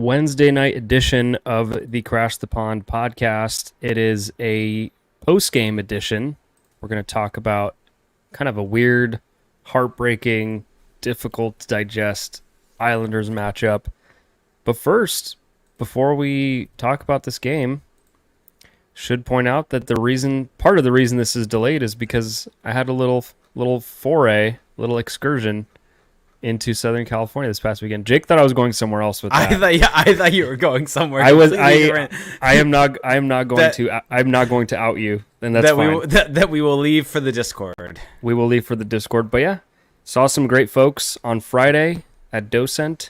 Wednesday night edition of the Crash the Pond podcast. It is a post-game edition. We're going to talk about kind of a weird, heartbreaking, difficult to digest Islanders matchup. But first, before we talk about this game, should point out that part of the reason this is delayed is because I had a little excursion into Southern California this past weekend. Jake thought I was going somewhere else with that. I thought you were going somewhere. I am not going to out you, and that's fine. That we will leave for the Discord. We will leave for the Discord, but yeah, saw some great folks on Friday at Docent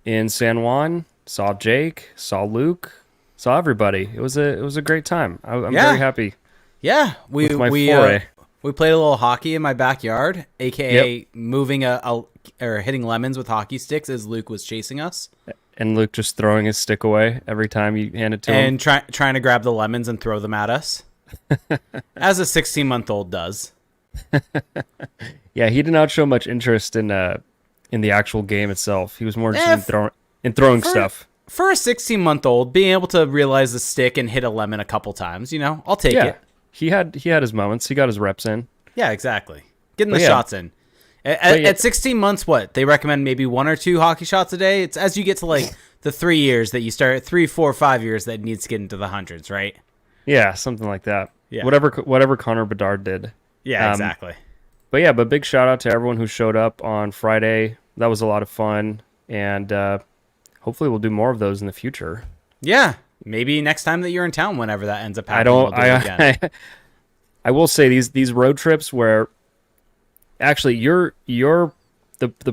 in San Juan. Saw Jake, saw Luke, saw everybody. It was a great time. I'm very happy. Yeah, we with my foray. We played a little hockey in my backyard, aka moving or hitting lemons with hockey sticks as Luke was chasing us. And Luke just throwing his stick away every time you hand it to him. And trying to grab the lemons and throw them at us. As a 16-month-old does. Yeah, he did not show much interest in the actual game itself. He was more interested in throwing stuff. For a 16-month-old, being able to realize the stick and hit a lemon a couple times, I'll take it. He had his moments. He got his reps in. Yeah, exactly. Getting the shots in. At 16 months, they recommend maybe 1 or 2 hockey shots a day. It's as you get to like the 3 years that you start, 3, 4, 5 years that needs to get into the hundreds, right? Yeah, something like that. Yeah. Whatever Connor Bedard did. Yeah, exactly. But big shout out to everyone who showed up on Friday. That was a lot of fun, and hopefully we'll do more of those in the future. Yeah, maybe next time that you're in town, whenever that ends up happening. I will say these road trips where actually the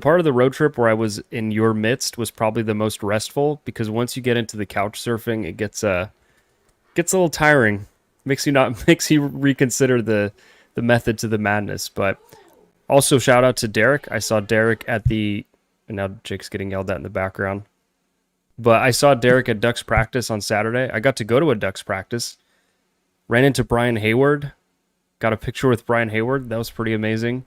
part of the road trip where I was in your midst was probably the most restful, because once you get into the couch surfing, it gets a little tiring. Makes you reconsider the method to the madness. But also shout out to Derek. I saw Derek and now Jake's getting yelled at in the background. But I saw Derek at Ducks practice on Saturday. I got to go to a Ducks practice. Ran into Brian Hayward. Got a picture with Brian Hayward. That was pretty amazing.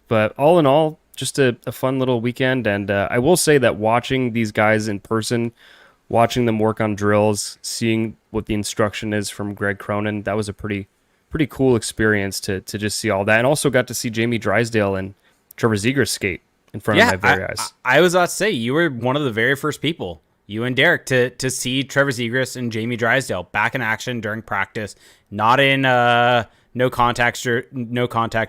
But all in all, just a fun little weekend. And I will say that watching these guys in person, watching them work on drills, seeing what the instruction is from Greg Cronin, that was a pretty cool experience to just see all that. And also got to see Jamie Drysdale and Trevor Zegras skate in front of my very eyes. I was about to say, you were one of the very first people, you and Derek, to see Trevor Zegras and Jamie Drysdale back in action during practice, not in no contact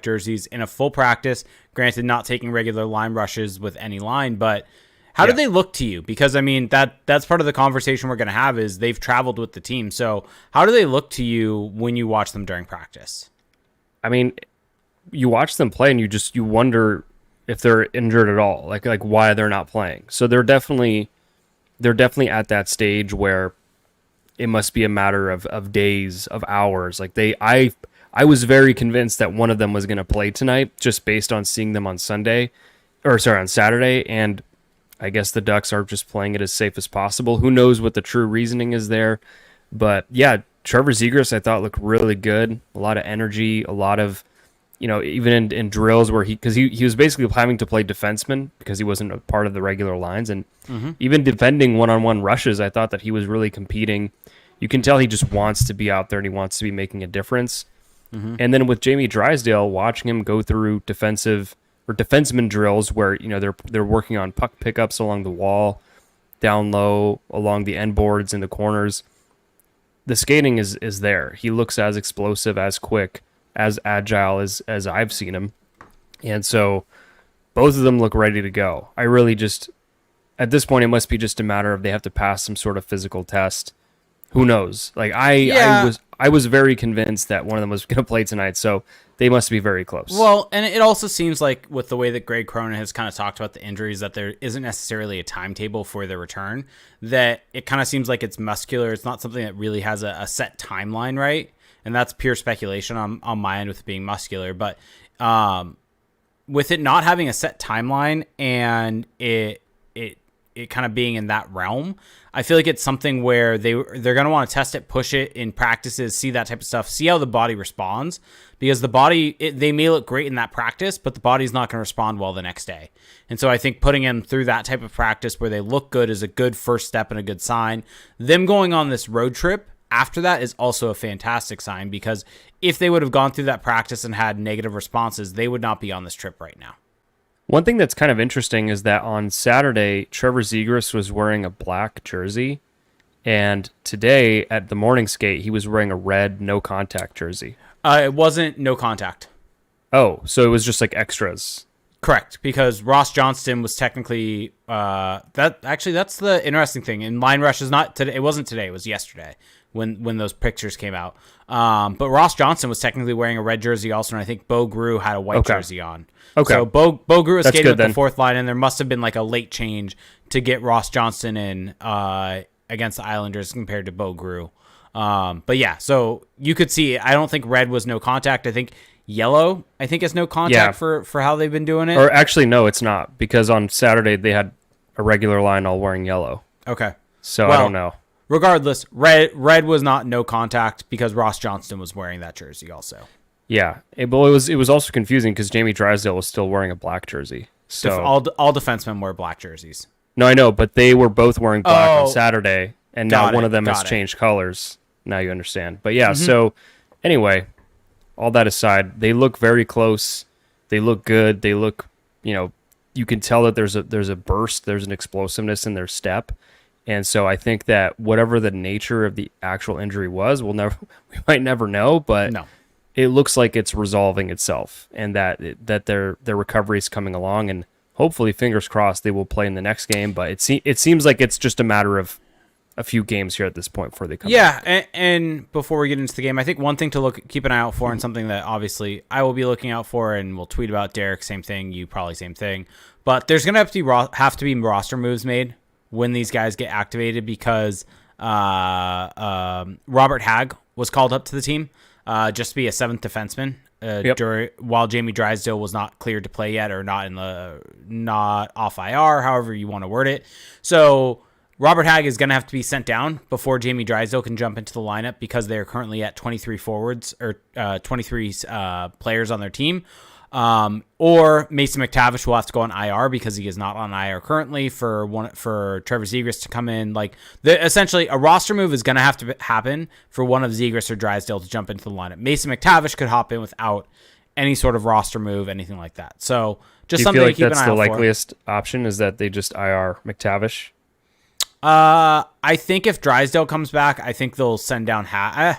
jerseys, in a full practice. Granted, not taking regular line rushes with any line, but how do they look to you? Because that's part of the conversation we're going to have is they've traveled with the team. So how do they look to you when you watch them during practice? You watch them play and you wonder if they're injured at all, like why they're not playing. So they're definitely at that stage where it must be a matter of days, of hours. I was very convinced that one of them was going to play tonight just based on seeing them on Saturday. And I guess the Ducks are just playing it as safe as possible. Who knows what the true reasoning is there. But yeah, Trevor Zegras I thought looked really good. A lot of energy, a lot of, even in drills where he was basically having to play defenseman because he wasn't a part of the regular lines. And even defending one-on-one rushes, I thought that he was really competing. You can tell he just wants to be out there and he wants to be making a difference. And then with Jamie Drysdale, watching him go through defenseman drills where they're working on puck pickups along the wall, down low, along the end boards in the corners. The skating is there. He looks as explosive, as quick, as agile as I've seen him, and so both of them look ready to go. I really just at this point it must be just a matter of they have to pass some sort of physical test. Who knows? I was very convinced that one of them was going to play tonight, so they must be very close. Well, and it also seems like with the way that Greg Cronin has kind of talked about the injuries, that there isn't necessarily a timetable for their return, that it kind of seems like it's muscular. It's not something that really has a set timeline, right? And that's pure speculation on my end with it being muscular. But with it not having a set timeline and it it kind of being in that realm. I feel like it's something where they're going to want to test it, push it in practices, see that type of stuff, see how the body responds, because the body, they may look great in that practice, but the body's not going to respond well the next day. And so I think putting them through that type of practice where they look good is a good first step and a good sign. Them going on this road trip after that is also a fantastic sign, because if they would have gone through that practice and had negative responses, they would not be on this trip right now. One thing that's kind of interesting is that on Saturday, Trevor Zegras was wearing a black jersey, and today at the morning skate, he was wearing a red no-contact jersey. It wasn't no contact. Oh, so it was just like extras. Correct, because Ross Johnston was technically that's the interesting thing. In line rush is not today. It wasn't today. It was yesterday when those pictures came out. But Ross Johnston was technically wearing a red jersey also, and I think Bo Grew had a white jersey on. Okay. So Bo Grew was skating good, with then. the fourth line, and there must have been like a late change to get Ross Johnston in against the Islanders compared to Bo Grew. But yeah, so you could see, I don't think red was no contact. I think yellow, is no contact for how they've been doing it. Or actually, no, it's not, because on Saturday they had a regular line all wearing yellow. Okay. So Well, I don't know. Regardless, red was not no contact because Ross Johnston was wearing that jersey also. Yeah, it was also confusing because Jamie Drysdale was still wearing a black jersey. So All defensemen wear black jerseys. no, I know, but they were both wearing black Oh. on Saturday, and now Got one it, of them has got it. changed colors. Now you understand. But yeah, so anyway, all that aside, they look very close. They look good. They look, you can tell that there's a burst, there's an explosiveness in their step. And so I think that whatever the nature of the actual injury was, we might never know, but No. it looks like it's resolving itself, and that their recovery is coming along, and hopefully, fingers crossed, they will play in the next game. But it seems like it's just a matter of a few games here at this point before they come back. Yeah, and before we get into the game, I think one thing to keep an eye out for, and something that obviously I will be looking out for, and we'll tweet about. Derek, same thing. You probably same thing. But there's going to have to be roster moves made when these guys get activated, because Robert Hagg was called up to the team just to be a seventh defenseman while Jamie Drysdale was not cleared to play yet, or not off IR, however you want to word it. So Robert Hagg is going to have to be sent down before Jamie Drysdale can jump into the lineup, because they're currently at 23 forwards, or 23 players on their team. Or Mason McTavish will have to go on IR because he is not on IR currently for Trevor Zegras to come in. Essentially a roster move is going to have to happen for one of Zegras or Drysdale to jump into the lineup. Mason McTavish could hop in without any sort of roster move, anything like that. So just something to keep an eye out for. Do you feel like that's the likeliest option, is that they just IR McTavish? I think if Drysdale comes back, I think they'll send down Hag.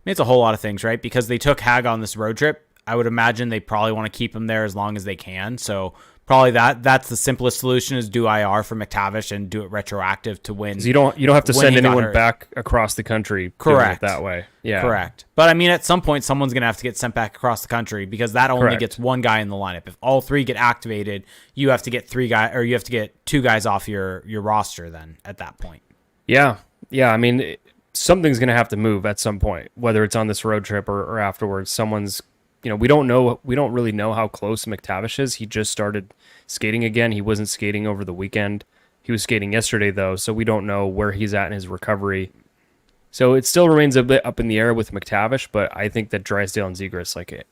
It's a whole lot of things, right? Because they took Hag on this road trip. I would imagine they probably want to keep him there as long as they can. So probably that's the simplest solution, is do IR for McTavish and do it retroactive to win. You don't have to send anyone back across the country. Correct. That way. Yeah. Correct. But I mean, at some point, someone's going to have to get sent back across the country, because that only gets one guy in the lineup. If all three get activated, you have to get you have to get two guys off your roster then at that point. Yeah. Yeah. I mean, something's going to have to move at some point, whether it's on this road trip or afterwards. Someone's, we don't really know how close McTavish is. He just started skating again. He wasn't skating over the weekend. He was skating yesterday, though, so we don't know where he's at in his recovery. So it still remains a bit up in the air with McTavish, but I think that Drysdale and Zegras,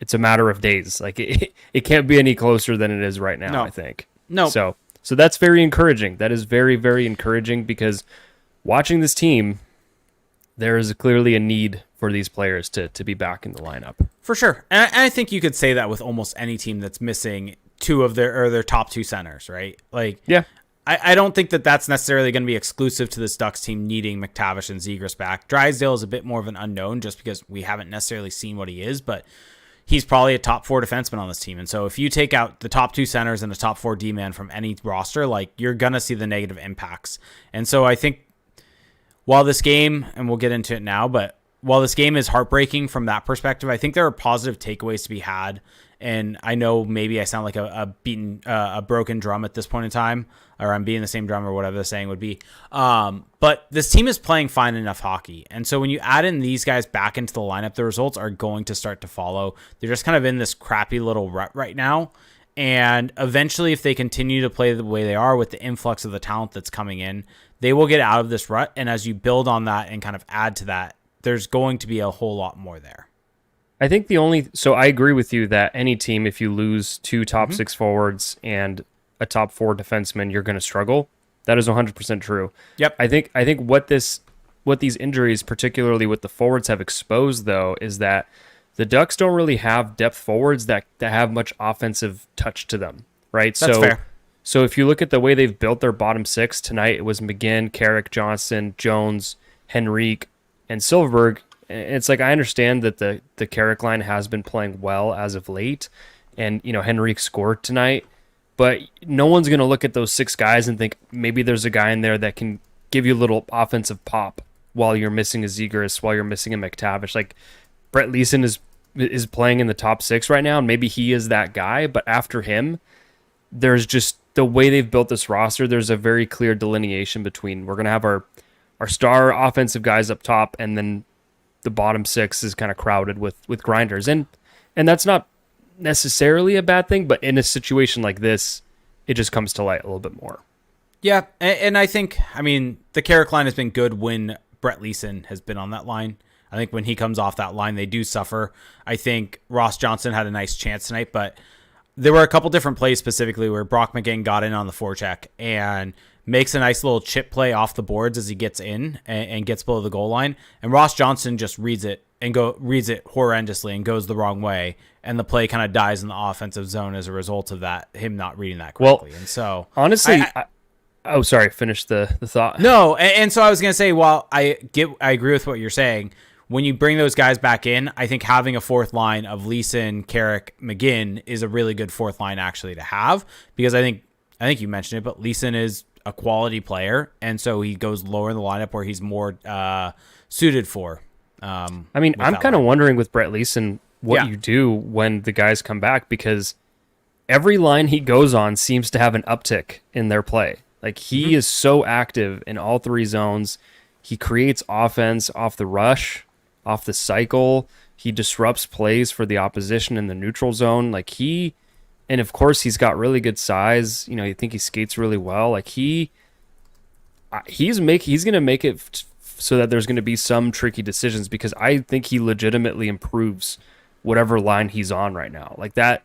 it's a matter of days. It can't be any closer than it is right now, No. I think. No. So that's very encouraging. That is very, very encouraging, because watching this team, there is clearly a need for these players to be back in the lineup. For sure. And I think you could say that with almost any team that's missing two of their top two centers, right? Yeah. I don't think that's necessarily going to be exclusive to this Ducks team needing McTavish and Zegras back. Drysdale is a bit more of an unknown, just because we haven't necessarily seen what he is, but he's probably a top four defenseman on this team. And so if you take out the top two centers and the top four D-man from any roster, you're going to see the negative impacts. And so I think while this game, and we'll get into it now, but while this game is heartbreaking from that perspective, I think there are positive takeaways to be had. And I know maybe I sound like a broken drum at this point in time, or I'm beating the same drum, or whatever the saying would be. But this team is playing fine enough hockey. And so when you add in these guys back into the lineup, the results are going to start to follow. They're just kind of in this crappy little rut right now. And eventually, if they continue to play the way they are with the influx of the talent that's coming in, they will get out of this rut. And as you build on that and kind of add to that, there's going to be a whole lot more there. I think so I agree with you that any team, if you lose two top six forwards and a top four defenseman, you're going to struggle. That is 100% true. Yep. I think what these injuries, particularly with the forwards, have exposed, though, is that the Ducks don't really have depth forwards that have much offensive touch to them, right? That's fair. So if you look at the way they've built their bottom six tonight, it was McGinn, Carrick, Johnson, Jones, Henrique, and Silverberg. It's like, I understand that the Carrick line has been playing well as of late, and Henrique scored tonight, but no one's going to look at those six guys and think maybe there's a guy in there that can give you a little offensive pop while you're missing a Zegras, while you're missing a McTavish. Like, Brett Leeson is playing in the top six right now, and maybe he is that guy, but after him, there's just the way they've built this roster, there's a very clear delineation between we're going to have our star offensive guys up top, and then the bottom six is kind of crowded with grinders. And that's not necessarily a bad thing, but in a situation like this, it just comes to light a little bit more. Yeah, and I think, the Carrick line has been good when Brett Leeson has been on that line. I think when he comes off that line, they do suffer. I think Ross Johnson had a nice chance tonight, but there were a couple different plays specifically where Brock McGinn got in on the forecheck and makes a nice little chip play off the boards as he gets in and gets below the goal line. And Ross Johnson just reads it horrendously and goes the wrong way. And the play kind of dies in the offensive zone as a result of that, him not reading that correctly. Well, and so honestly, finish the thought. No. And so I was going to say, while I agree with what you're saying, when you bring those guys back in, I think having a fourth line of Leeson, Carrick, McGinn is a really good fourth line actually to have, because I think you mentioned it, but Leeson is a quality player, and so he goes lower in the lineup where he's more suited for. I'm kind of wondering with Brett Leeson what you do when the guys come back, because every line he goes on seems to have an uptick in their play. Like, he is so active in all three zones. He creates offense off the rush, off the cycle. He disrupts plays for the opposition in the neutral zone. And of course he's got really good size. You think he skates really well. Like, he's going to make it so that there's going to be some tricky decisions, because I think he legitimately improves whatever line he's on right now. Like that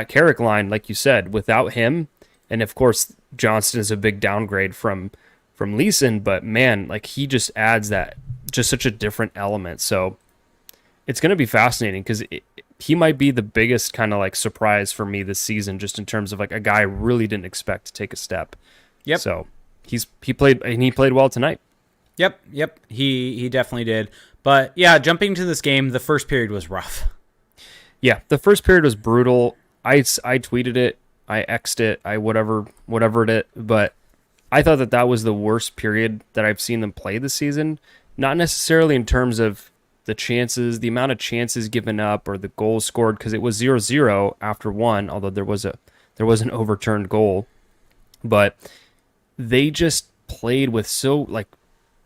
Carrick line, like you said, without him, and of course Johnston is a big downgrade from Leeson, but man, like, he just adds that, just such a different element. So it's going to be fascinating, because he might be the biggest kind of like surprise for me this season, just in terms of like a guy I really didn't expect to take a step. Yep. So he played well tonight. Yep. He definitely did. But yeah, jumping to this game, the first period was rough. Yeah, the first period was brutal. I tweeted it, I X'd it, I whatever it, but I thought that was the worst period that I've seen them play this season. Not necessarily in terms of the amount of chances given up or the goals scored, because it was 0-0 after one, although there was an overturned goal. But they just played with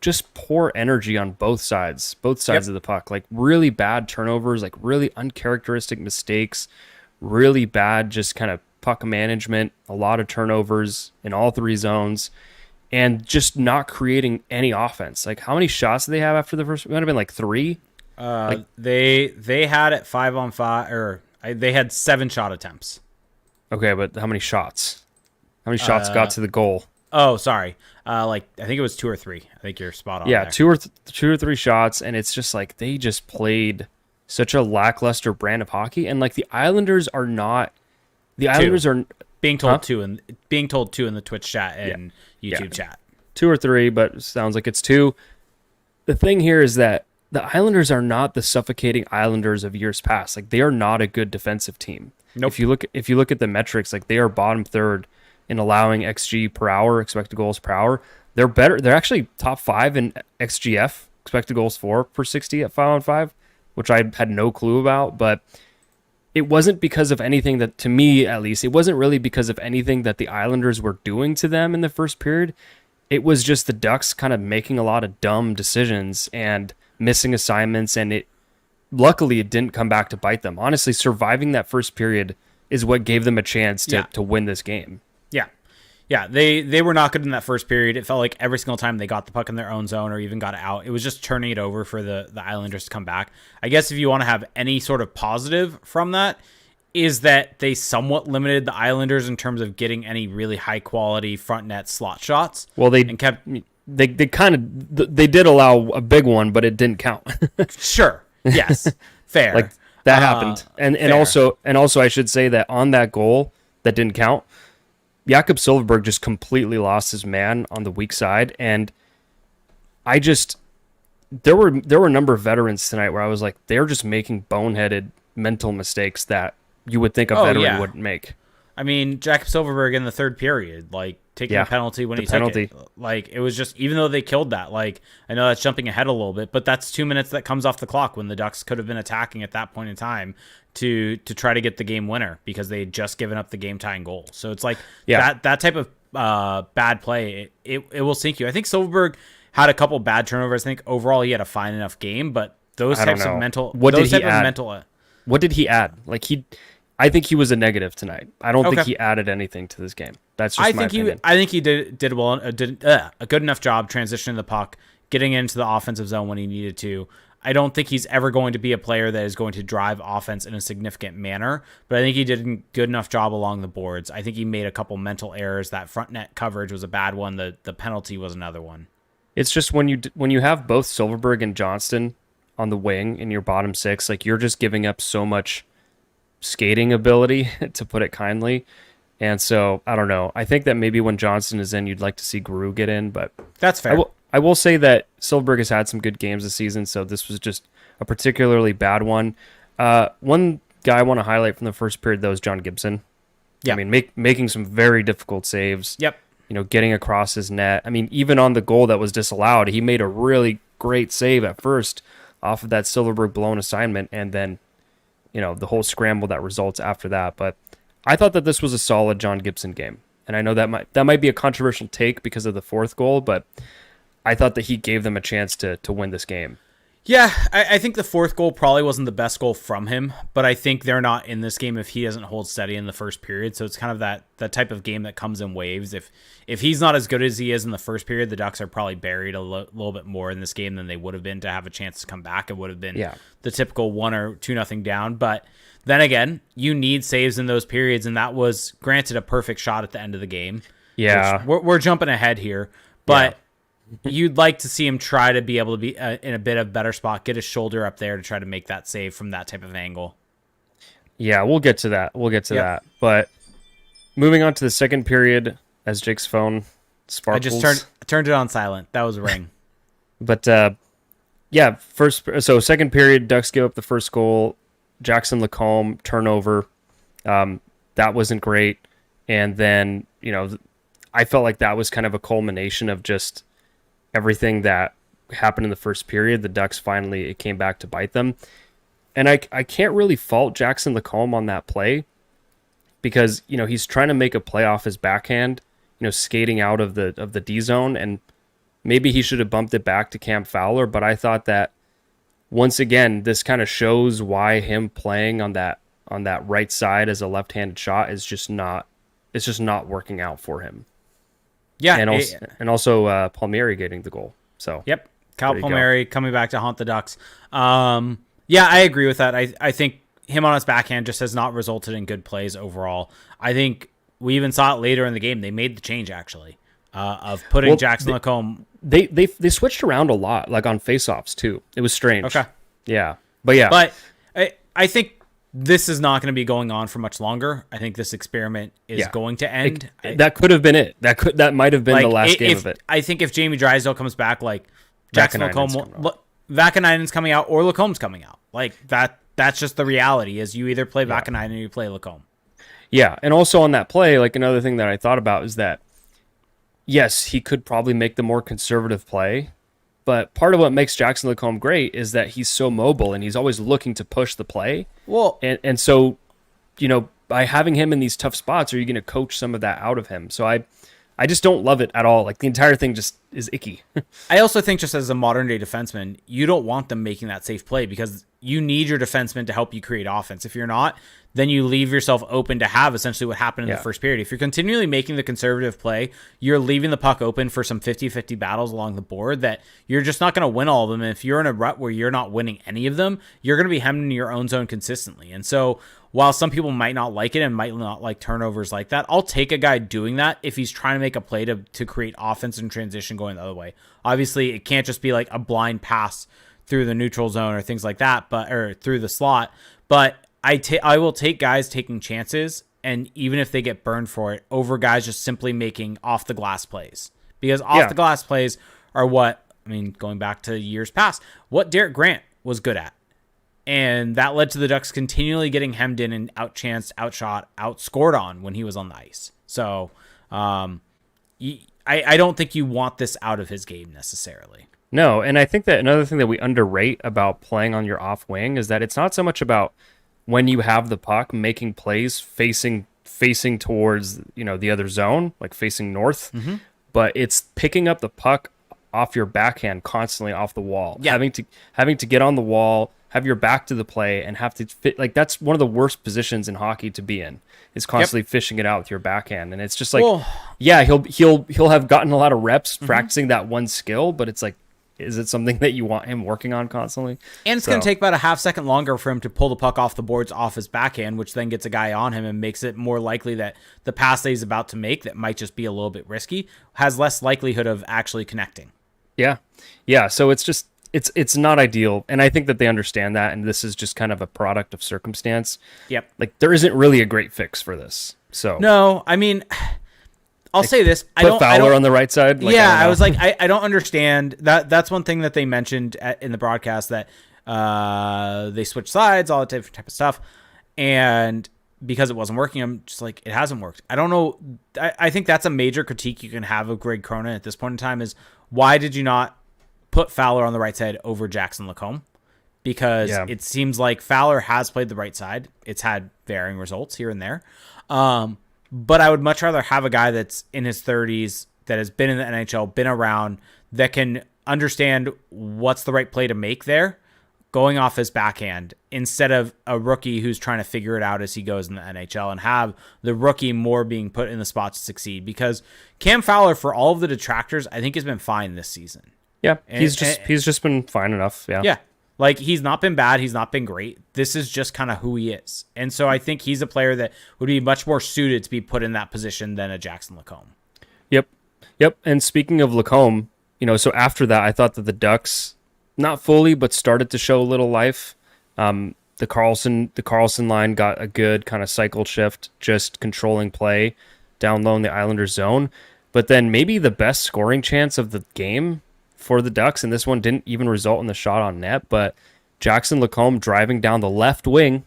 just poor energy on both sides of the puck. Like, really bad turnovers, like really uncharacteristic mistakes, really bad just kind of puck management, a lot of turnovers in all three zones, and just not creating any offense. Like, how many shots did they have after the first? It might have been like 3. They had it 5-on-5, or they had 7 shot attempts. Okay, but how many shots? How many shots got to the goal? Oh, sorry. I think it was 2 or 3. I think you're spot on. Yeah, there. two or three shots, and it's just like they just played such a lackluster brand of hockey. And like, the Islanders are not. The Islanders are being told 2 and being told 2 in the Twitch chat and YouTube chat. 2 or 3, but it sounds like it's 2. The thing here is that the Islanders are not the suffocating Islanders of years past. Like, they are not a good defensive team. Nope. If you look at the metrics, like, they are bottom third in allowing XG per hour, expected goals per hour. They're better. They're actually top 5 in XGF, expected goals for per 60 at 5-on-5, which I had no clue about. But it wasn't because of anything that, to me at least, it wasn't really because of anything that the Islanders were doing to them in the first period. It was just the Ducks kind of making a lot of dumb decisions and missing assignments, and luckily it didn't come back to bite them. Honestly, surviving that first period is what gave them a chance to Yeah. to win this game. Yeah. Yeah, they were not good in that first period. It felt like every single time they got the puck in their own zone or even got it out, it was just turning it over for the Islanders to come back. I guess if you want to have any sort of positive from that, is that they somewhat limited the Islanders in terms of getting any really high quality front net slot shots. Well, they did allow a big one, but it didn't count. Sure. Yes. Fair. Like that happened. And fair. also I should say that on that goal that didn't count, Jakob Silfverberg just completely lost his man on the weak side, and there were a number of veterans tonight where I was like, they're just making boneheaded mental mistakes that you would think a veteran wouldn't make. I mean, Jakob Silfverberg in the third period, like taking a penalty when he took it. Like, it was just, even though they killed that, like, I know that's jumping ahead a little bit, but that's 2 minutes that comes off the clock when the Ducks could have been attacking at that point in time to try to get the game winner because they had just given up the game tying goal. So it's like that type of bad play, it will sink you. I think Silfverberg had a couple bad turnovers. I think overall he had a fine enough game, but those types of mental, what did he add? Like I think he was a negative tonight. I don't think he added anything to this game. That's just my opinion. I think he did well, did a good enough job transitioning the puck, getting into the offensive zone when he needed to. I don't think he's ever going to be a player that is going to drive offense in a significant manner, but I think he did a good enough job along the boards. I think he made a couple mental errors. That front net coverage was a bad one. The penalty was another one. It's just when you have both Silfverberg and Johnston on the wing in your bottom six, like you're just giving up so much skating ability, to put it kindly. And so I don't know. I think that maybe when Johnston is in, you'd like to see Guru get in, but that's fair. I will say that Silfverberg has had some good games this season, so this was just a particularly bad one. One guy I want to highlight from the first period, though, is John Gibson. Yeah. I mean, making some very difficult saves. Yep. Getting across his net. I mean, even on the goal that was disallowed, he made a really great save at first off of that Silfverberg blown assignment, and then, the whole scramble that results after that. But I thought that this was a solid John Gibson game. And I know that might be a controversial take because of the fourth goal, but I thought that he gave them a chance to win this game. Yeah, I think the fourth goal probably wasn't the best goal from him, but I think they're not in this game if he doesn't hold steady in the first period. So it's kind of that type of game that comes in waves. If he's not as good as he is in the first period, the Ducks are probably buried a little bit more in this game than they would have been to have a chance to come back. It would have been the typical 1 or 2-0 down. But then again, you need saves in those periods, and that was, granted, a perfect shot at the end of the game. Yeah. We're jumping ahead here, but... Yeah. You'd like to see him try to be able to be in a bit of a better spot, get his shoulder up there to try to make that save from that type of angle. Yeah, we'll get to that. That. But moving on to the second period, as Jake's phone sparkles. I just turned it on silent. That was a ring. But second period, Ducks give up the first goal. Jackson Lacombe turnover. That wasn't great. And then, I felt like that was kind of a culmination of just everything that happened in the first period. The Ducks it came back to bite them. And I can't really fault Jackson Lacombe on that play because, he's trying to make a play off his backhand, skating out of the D zone, and maybe he should have bumped it back to Cam Fowler, but I thought that once again, this kind of shows why him playing on that right side as a left-handed shot is just not working out for him. Yeah, and also Palmieri getting the goal. So yep, Kyle Palmieri coming back to haunt the Ducks. Yeah, I agree with that. I think him on his backhand just has not resulted in good plays overall. I think we even saw it later in the game. They made the change actually of putting Jackson Lacombe. They switched around a lot, like on faceoffs too. It was strange. Okay, yeah, but I think this is not going to be going on for much longer. I think this experiment is going to end. That could have been it. That might have been the last game of it. I think if Jamie Drysdale comes back, like Jackson Lacombe, Vakanainen's coming out or Lacombe's coming out. Like that's just the reality is you either play Vakanainen or you play Lacombe. Yeah, and also on that play, like another thing that I thought about is that, yes, he could probably make the more conservative play, but part of what makes Jackson Lacombe great is that he's so mobile and he's always looking to push the play. Well, and so, by having him in these tough spots, are you going to coach some of that out of him? So I just don't love it at all. Like the entire thing just is icky. I also think just as a modern day defenseman, you don't want them making that safe play because you need your defenseman to help you create offense. If you're not, then you leave yourself open to have essentially what happened in the first period. If you're continually making the conservative play, you're leaving the puck open for some 50-50 battles along the board that you're just not going to win all of them. And if you're in a rut where you're not winning any of them, you're going to be hemmed in your own zone consistently. And so while some people might not like it and might not like turnovers like that, I'll take a guy doing that if he's trying to make a play to create offense and transition going the other way. Obviously, it can't just be like a blind pass through the neutral zone or things like that, or through the slot. But I will take guys taking chances, and even if they get burned for it, over guys just simply making off the glass plays. Because off the glass plays are what, I mean, going back to years past, what Derek Grant was good at. And that led to the Ducks continually getting hemmed in and outchanced, outshot, outscored on when he was on the ice. So I don't think you want this out of his game necessarily. No, and I think that another thing that we underrate about playing on your off wing is that it's not so much about when you have the puck making plays facing towards, the other zone, like facing north, but it's picking up the puck off your backhand constantly off the wall. Yeah. Having to get on the wall, have your back to the play, and have to fit. Like, that's one of the worst positions in hockey to be in, is constantly fishing it out with your backhand. And it's just like, he'll have gotten a lot of reps practicing that one skill, but it's like, is it something that you want him working on constantly? And it's going to take about a half second longer for him to pull the puck off the boards off his backhand, which then gets a guy on him and makes it more likely that the pass that he's about to make, that might just be a little bit risky, has less likelihood of actually connecting. Yeah. So it's just, it's not ideal. And I think that they understand that. And this is just kind of a product of circumstance. Yep. Like, there isn't really a great fix for this. So no, I mean, I'll say this. Put Fowler on the right side. I was like, I don't understand that. That's one thing that they mentioned in the broadcast, that they switched sides, all that type of stuff. And because it wasn't working, I'm just like, it hasn't worked. I don't know. I think that's a major critique you can have of Greg Cronin at this point in time, is why did you not put Fowler on the right side over Jackson Lacombe? Because it seems like Fowler has played the right side. It's had varying results here and there. But I would much rather have a guy that's in his 30s, that has been in the NHL, been around, that can understand what's the right play to make there, going off his backhand, instead of a rookie who's trying to figure it out as he goes in the NHL, and have the rookie more being put in the spot to succeed. Because Cam Fowler, for all of the detractors, I think has been fine this season. Yeah, he's just been fine enough. Yeah. Like, he's not been bad. He's not been great. This is just kind of who he is. And so I think he's a player that would be much more suited to be put in that position than a Jackson Lacombe. Yep. And speaking of Lacombe, so after that, I thought that the Ducks, not fully, but started to show a little life. The Carlson line got a good kind of cycle shift, just controlling play down low in the Islanders zone. But then maybe the best scoring chance of the game for the Ducks, and this one didn't even result in the shot on net, but Jackson Lacombe driving down the left wing,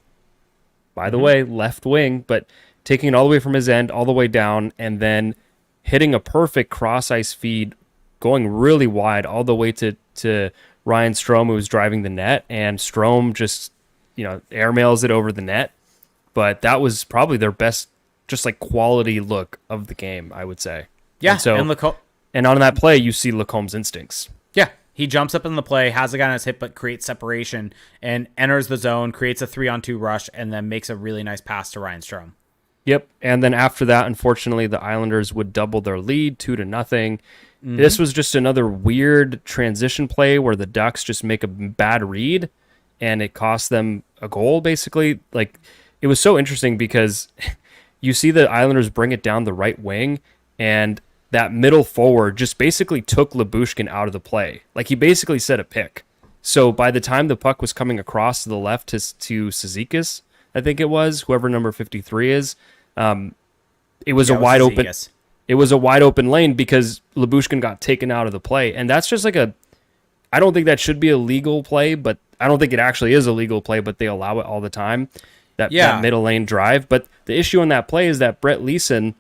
by the way, left wing, but taking it all the way from his end, all the way down, and then hitting a perfect cross-ice feed, going really wide, all the way to Ryan Strome, who was driving the net, and Strome just, airmails it over the net. But that was probably their best, just like quality look of the game, I would say. Yeah, and on that play, you see Lacombe's instincts. Yeah, he jumps up in the play, has a guy on his hip, but creates separation and enters the zone, creates a 3-on-2 rush, and then makes a really nice pass to Ryan Strome. Yep, and then after that, unfortunately, the Islanders would double their lead 2-0. This was just another weird transition play where the Ducks just make a bad read, and it cost them a goal, basically. Like, it was so interesting because you see the Islanders bring it down the right wing, and that middle forward just basically took Lyubushkin out of the play. Like, he basically set a pick. So by the time the puck was coming across to the left to Zegras, I think it was, whoever number 53 is, it was a wide open. It was a wide open lane because Lyubushkin got taken out of the play. And that's just like I don't think that should be a legal play, but I don't think it actually is a legal play, but they allow it all the time. That middle lane drive. But the issue on that play is that Brett Leeson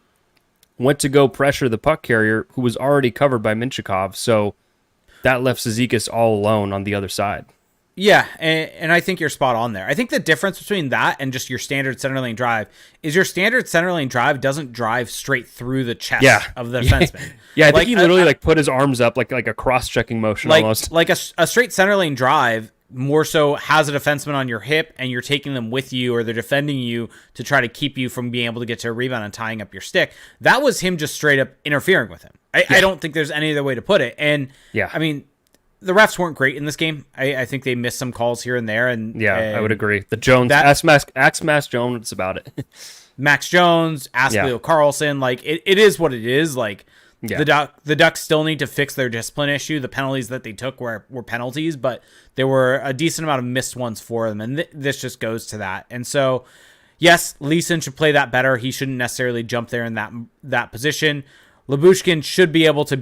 went to go pressure the puck carrier, who was already covered by Minchikov. So that left Zegras all alone on the other side. Yeah, and I think you're spot on there. I think the difference between that and just your standard center lane drive is your standard center lane drive doesn't drive straight through the chest of the defenseman. Yeah, I think he literally like put his arms up like a cross-checking motion almost. Like a straight center lane drive more so has a defenseman on your hip and you're taking them with you or they're defending you to try to keep you from being able to get to a rebound and tying up your stick. That was him just straight up interfering with him. I don't think there's any other way to put it. And I mean, the refs weren't great in this game. I think they missed some calls here and there. And I would agree. The Jones, ask Max Jones about it. Max Jones, ask Leo Carlson. Like it is what it is. Like the Ducks still need to fix their discipline issue. The penalties that they took were penalties, but there were a decent amount of missed ones for them, and this just goes to that. And so, yes, Leeson should play that better. He shouldn't necessarily jump there in that position. Lyubushkin should be able to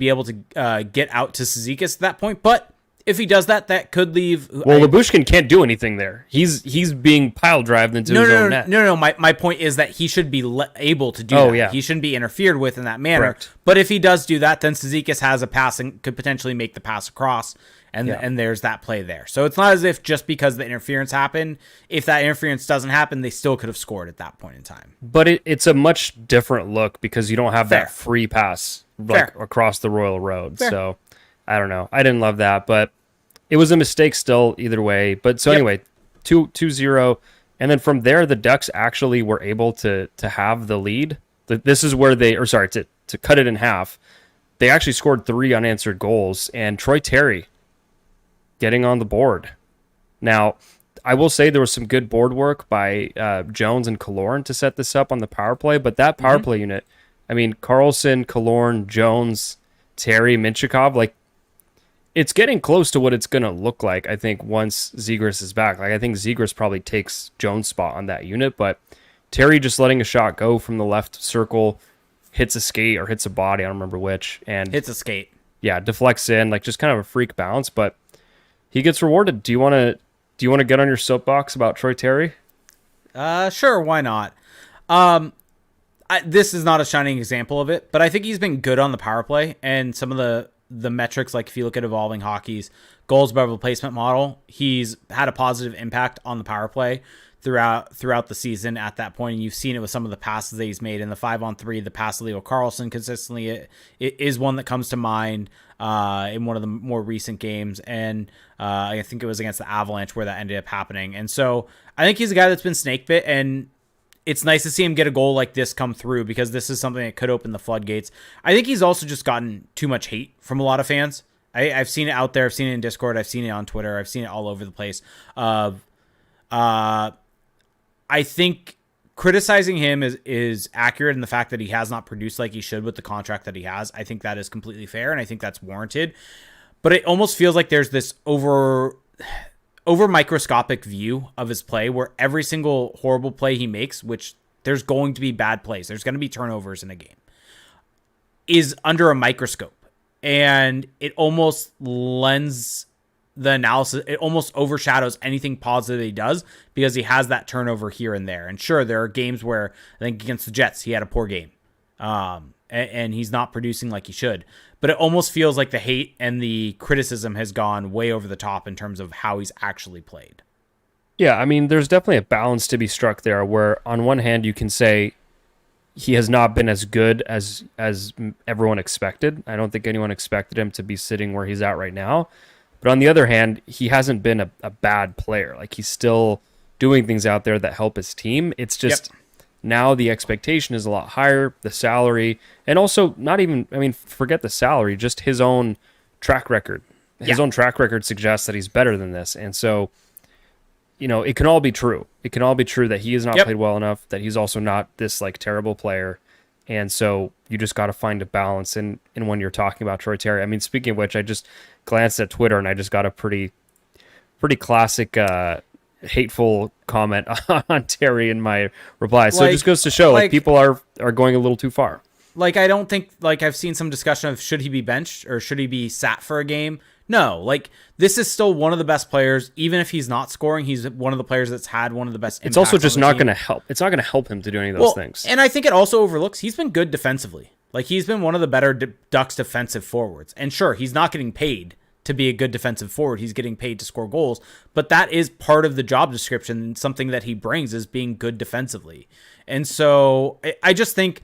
get out to Zegras at that point, but if he does that, that could leave. Well, Lyubushkin can't do anything there. He's being pile drived into his own net. No. My point is that he should be able to do that. Yeah. He shouldn't be interfered with in that manner. Correct. But if he does do that, then Zegras has a pass and could potentially make the pass across, and there's that play there. So it's not as if just because the interference happened, if that interference doesn't happen, they still could have scored at that point in time. But it's a much different look because you don't have that free pass across the Royal Road. Fair. So I don't know. I didn't love that, but it was a mistake still either way. But so anyway, 2-0. And then from there, the Ducks actually were able to have the lead. This is where to cut it in half. They actually scored 3 unanswered goals, and Troy Terry getting on the board. Now, I will say there was some good board work by Jones and Killorn to set this up on the power play, but that power play unit, I mean, Carlson, Killorn, Jones, Terry, Minchikov, like, it's getting close to what it's going to look like, I think, once Zegras is back. Like, I think Zegras probably takes Jones' spot on that unit, but Terry just letting a shot go from the left circle, hits a skate or hits a body, I don't remember which, and hits a skate. Yeah, deflects in, like just kind of a freak bounce, but he gets rewarded. Do you want to get on your soapbox about Troy Terry? Sure, why not? This is not a shining example of it, but I think he's been good on the power play, and some of the metrics, like if you look at Evolving Hockey's goals above replacement model, he's had a positive impact on the power play throughout the season at that point, and you've seen it with some of the passes that he's made in the 5-on-3. The pass to Leo Carlson consistently it is one that comes to mind in one of the more recent games, and I think it was against the Avalanche where that ended up happening. And so I think he's a guy that's been snake bit, and it's nice to see him get a goal like this come through because this is something that could open the floodgates. I think he's also just gotten too much hate from a lot of fans. I've seen it out there. I've seen it in Discord. I've seen it on Twitter. I've seen it all over the place. I think criticizing him is accurate in the fact that he has not produced like he should with the contract that he has. I think that is completely fair, and I think that's warranted. But it almost feels like there's this over microscopic view of his play where every single horrible play he makes, which there's going to be bad plays, there's going to be turnovers in a game, is under a microscope. And it almost lends the analysis, it almost overshadows anything positive he does because he has that turnover here and there. And sure, there are games where I think against the Jets, he had a poor game. And he's not producing like he should. But it almost feels like the hate and the criticism has gone way over the top in terms of how he's actually played. Yeah, I mean, there's definitely a balance to be struck there where on one hand you can say he has not been as good as everyone expected. I don't think anyone expected him to be sitting where he's at right now. But on the other hand, he hasn't been a bad player. Like, he's still doing things out there that help his team. It's just now the expectation is a lot higher, the salary, and also not even, I mean, forget the salary, just his own track record. His own track record suggests that he's better than this. And so, you know, it can all be true. It can all be true that he has not played well enough, that he's also not this, like, terrible player. And so you just got to find a balance in when you're talking about Troy Terry. I mean, speaking of which, I just glanced at Twitter and I just got a pretty classic hateful comment on Terry in my reply. So it just goes to show, like people are going a little too far. Like, I don't think, like, I've seen some discussion of should he be benched or should he be sat for a game? No, like, this is still one of the best players. Even if he's not scoring, he's one of the players that's had one of the best impacts. It's also just not going to help. It's not going to help him to do any of those things. And I think it also overlooks, he's been good defensively. Like, he's been one of the better Ducks defensive forwards. And sure, he's not getting paid to be a good defensive forward. He's getting paid to score goals, but that is part of the job description. Something that he brings is being good defensively. And so I just think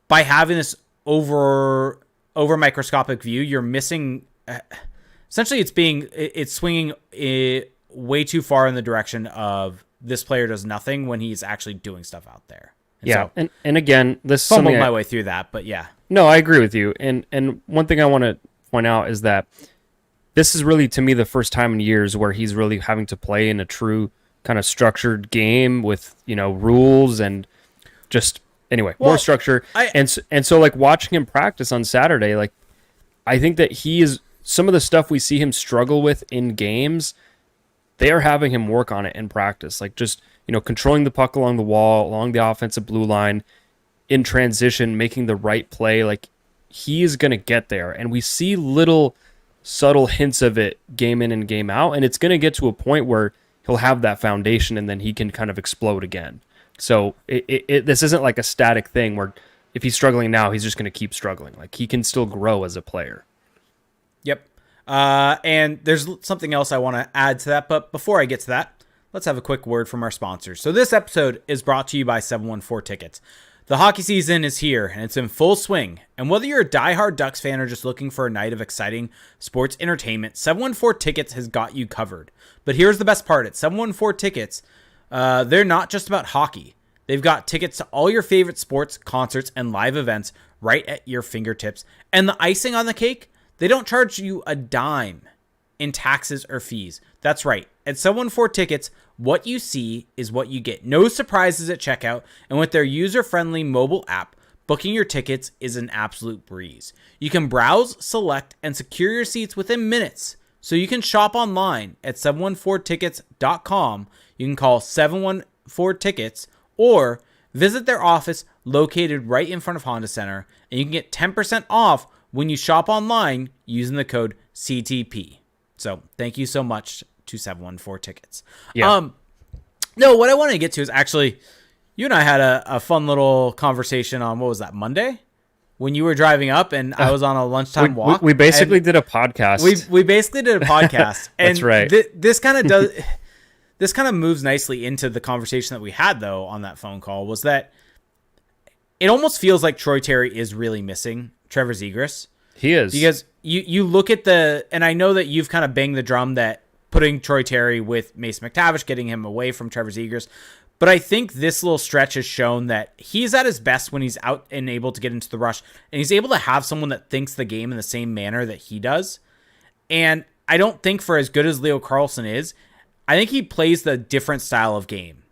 by having this over microscopic view, you're missing. Essentially, it's swinging way too far in the direction of this player does nothing when he's actually doing stuff out there. And and again, this is fumbled something my way through that, but yeah. No, I agree with you. And one thing I want to point out is that this is really, to me, the first time in years where he's really having to play in a true kind of structured game with, rules and just more structure. And so like watching him practice on Saturday, like I think that he is some of the stuff we see him struggle with in games, they are having him work on it in practice. Like just, controlling the puck along the wall, along the offensive blue line, in transition, making the right play. Like he is going to get there. And we see little subtle hints of it game in and game out. And it's going to get to a point where he'll have that foundation and then he can kind of explode again. So this isn't like a static thing where if he's struggling now, he's just going to keep struggling. Like he can still grow as a player. Yep. And there's something else I want to add to that. But before I get to that, let's have a quick word from our sponsors. So this episode is brought to you by 714 Tickets. The hockey season is here, and it's in full swing. And whether you're a diehard Ducks fan or just looking for a night of exciting sports entertainment, 714 Tickets has got you covered. But here's the best part. At 714 Tickets, they're not just about hockey. They've got tickets to all your favorite sports, concerts, and live events right at your fingertips. And the icing on the cake, they don't charge you a dime in taxes or fees. That's right. At 714 Tickets, what you see is what you get. No surprises at checkout, and with their user-friendly mobile app, booking your tickets is an absolute breeze. You can browse, select, and secure your seats within minutes, so you can shop online at 714tickets.com. You can call 714 Tickets or visit their office located right in front of Honda Center, and you can get 10% off when you shop online using the code CTP. So thank you so much to 714 Tickets. Yeah. No, what I wanted to get to is actually, you and I had a fun little conversation on, what was that, Monday? When you were driving up and I was on a lunchtime walk. We basically did a podcast. We basically did a podcast. And that's right. This kind of moves nicely into the conversation that we had, though, on that phone call, was that it almost feels like Troy Terry is really missing Trevor Zegras. He is. Because you look at and I know that you've kind of banged the drum that putting Troy Terry with Mason McTavish, getting him away from Trevor Zegras. But I think this little stretch has shown that he's at his best when he's out and able to get into the rush. And he's able to have someone that thinks the game in the same manner that he does. And I don't think for as good as Leo Carlsson is, I think he plays the different style of game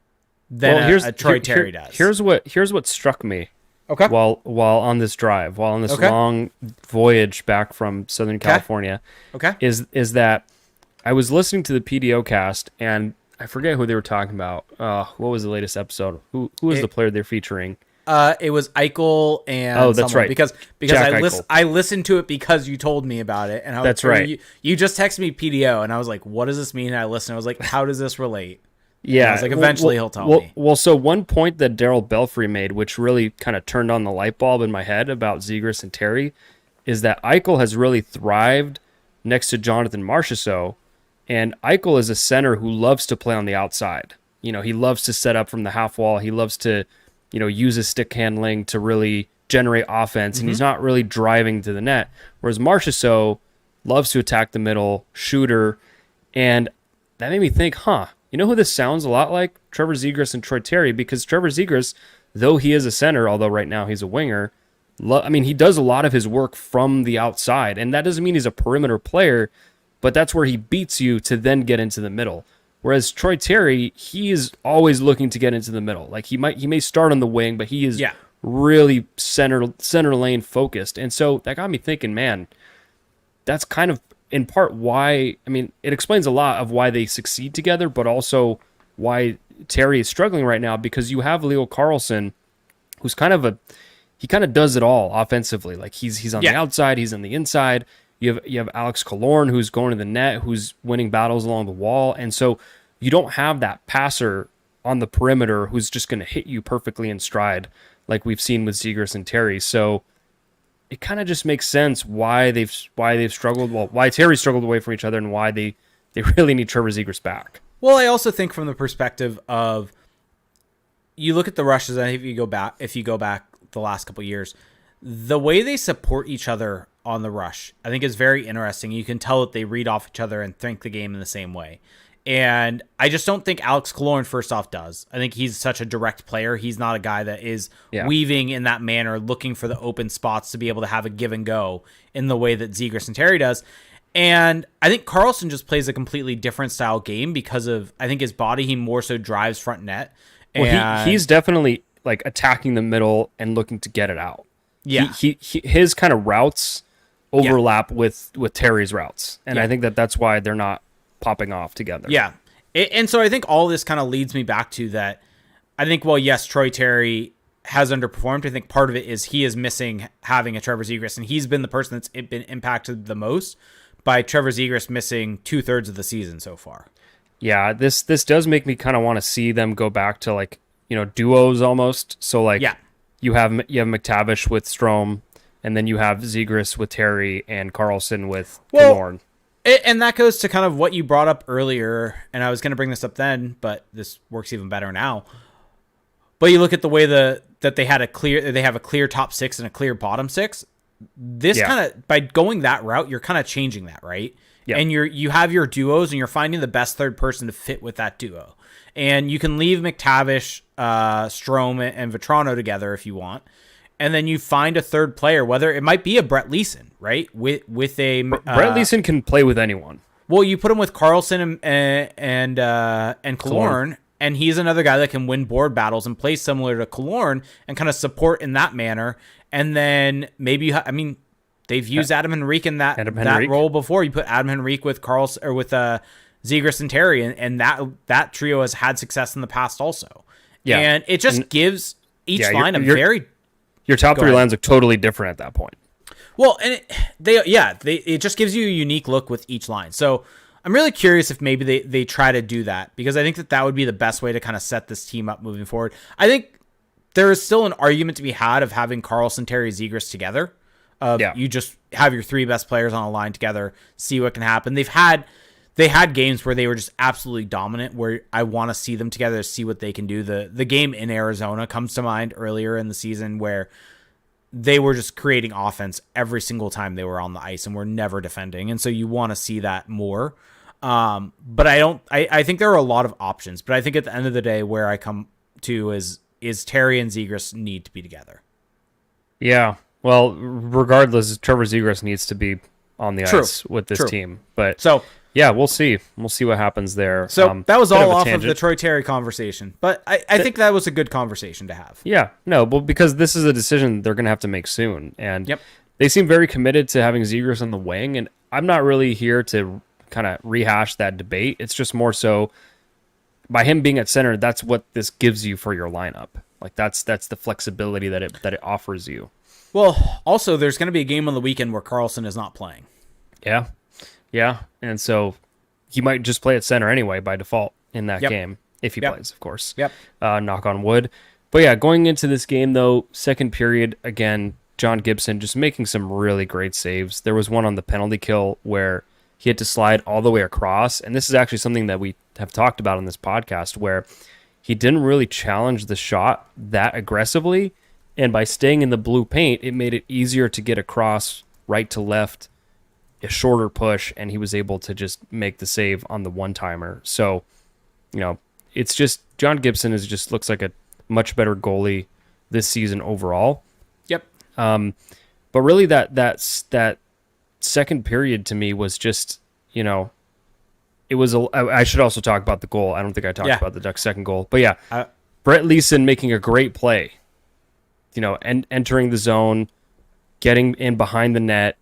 than a Troy Terry does. Here's what struck me. Okay. While on this drive, while on this long voyage back from Southern California, is that I was listening to the PDO cast and I forget who they were talking about. What was the latest episode? Who was the player they're featuring? It was Eichel and that's right. Because I listened to it because you told me about it, and that's right. You just texted me PDO, and I was like, "What does this mean?" And I listened. I was like, "How does this relate?" Yeah, and I was like, eventually he'll tell me. Well, so one point that Darryl Belfry made, which really kind of turned on the light bulb in my head about Zegras and Terry, is that Eichel has really thrived next to Jonathan Marchessault, and Eichel is a center who loves to play on the outside. He loves to set up from the half wall. He loves to, use his stick handling to really generate offense, and he's not really driving to the net. Whereas Marchessault loves to attack the middle, shooter, and that made me think, you know who this sounds a lot like? Trevor Zegras and Troy Terry, because Trevor Zegras, though he is a center, although right now he's a winger, he does a lot of his work from the outside, and that doesn't mean he's a perimeter player, but that's where he beats you to then get into the middle. Whereas Troy Terry, he is always looking to get into the middle. Like he may start on the wing, but he is really center lane focused. And so that got me thinking, man, that's kind of in part why, it explains a lot of why they succeed together, but also why Terry is struggling right now, because you have Leo Carlsson, who's he kind of does it all offensively. Like he's on the outside, he's on the inside. You have Alex Killorn, who's going to the net, who's winning battles along the wall. And so you don't have that passer on the perimeter who's just going to hit you perfectly in stride like we've seen with Zegras and Terry. So it kind of just makes sense why they've struggled. Well, why Terry struggled away from each other, and why they really need Trevor Zegras back. Well, I also think from the perspective of, you look at the rushes, and if you go back the last couple of years, the way they support each other on the rush, I think is very interesting. You can tell that they read off each other and think the game in the same way. And I just don't think Alex Killorn, first off, does. I think he's such a direct player. He's not a guy that is weaving in that manner, looking for the open spots to be able to have a give and go in the way that Zegras and Terry does. And I think Karlsson just plays a completely different style game because of, I think, his body. He more so drives front net. Well, he's definitely like attacking the middle and looking to get it out. Yeah. His kind of routes overlap with Terry's routes. And I think that's why they're not popping off together. Yeah. And so I think all this kind of leads me back to that. I think, well, yes, Troy Terry has underperformed. I think part of it is he is missing having a Trevor Zegras, and he's been the person that's been impacted the most by Trevor Zegras missing 2/3 of the season so far. Yeah, this does make me kind of want to see them go back to like, duos almost. So like you have McTavish with Strome, and then you have Zegras with Terry and Karlsson with Killorn. And that goes to kind of what you brought up earlier, and I was going to bring this up then, but this works even better now. But you look at the way that they have a clear top six and a clear bottom six. This kind of, by going that route, you're kind of changing that, right? Yeah. And you have your duos, and you're finding the best third person to fit with that duo. And you can leave McTavish, Strome, and Vetrano together if you want. And then you find a third player, whether it might be a Brett Leason, right? With a Brett Leason can play with anyone. Well, you put him with Karlsson and Killorn, and he's another guy that can win board battles and play similar to Killorn and kind of support in that manner. And then maybe they've used Adam Henrique in that role before. You put Adam Henrique with Zegras and Terry, and that trio has had success in the past also. Yeah, and it just gives each line a very. Your top three lines look totally different at that point. Well, and it just gives you a unique look with each line. So I'm really curious if maybe they try to do that, because I think that would be the best way to kind of set this team up moving forward. I think there is still an argument to be had of having Karlsson, Terry, Zegras together. You just have your three best players on a line together, see what can happen. They had games where they were just absolutely dominant, where I want to see them together to see what they can do. The game in Arizona comes to mind earlier in the season, where they were just creating offense every single time they were on the ice and were never defending. And so you want to see that more. But I think there are a lot of options, but I think at the end of the day, where I come to is Terry and Zegras need to be together. Yeah. Well, regardless, Trevor Zegras needs to be on the ice with this team. But yeah, we'll see. We'll see what happens there. So that was all off of the Troy Terry conversation. But I think that was a good conversation to have. Yeah. No, well, because this is a decision they're going to have to make soon. And they seem very committed to having Zegras on the wing. And I'm not really here to kind of rehash that debate. It's just more so by him being at center, that's what this gives you for your lineup. Like that's the flexibility that it offers you. Well, also, there's going to be a game on the weekend where Karlsson is not playing. Yeah. Yeah. And so he might just play at center anyway by default in that game, if he plays, of course. Yep. Knock on wood. But yeah, going into this game, though, second period, again, John Gibson just making some really great saves. There was one on the penalty kill where he had to slide all the way across. And this is actually something that we have talked about on this podcast, where he didn't really challenge the shot that aggressively. And by staying in the blue paint, it made it easier to get across right to left, a shorter push, and he was able to just make the save on the one-timer. So, it's just John Gibson looks like a much better goalie this season overall. Yep. But really that second period to me was just, it was I should also talk about the goal. I don't think I talked about the Ducks' second goal. But yeah, Brett Leason making a great play. And entering the zone, getting in behind the net,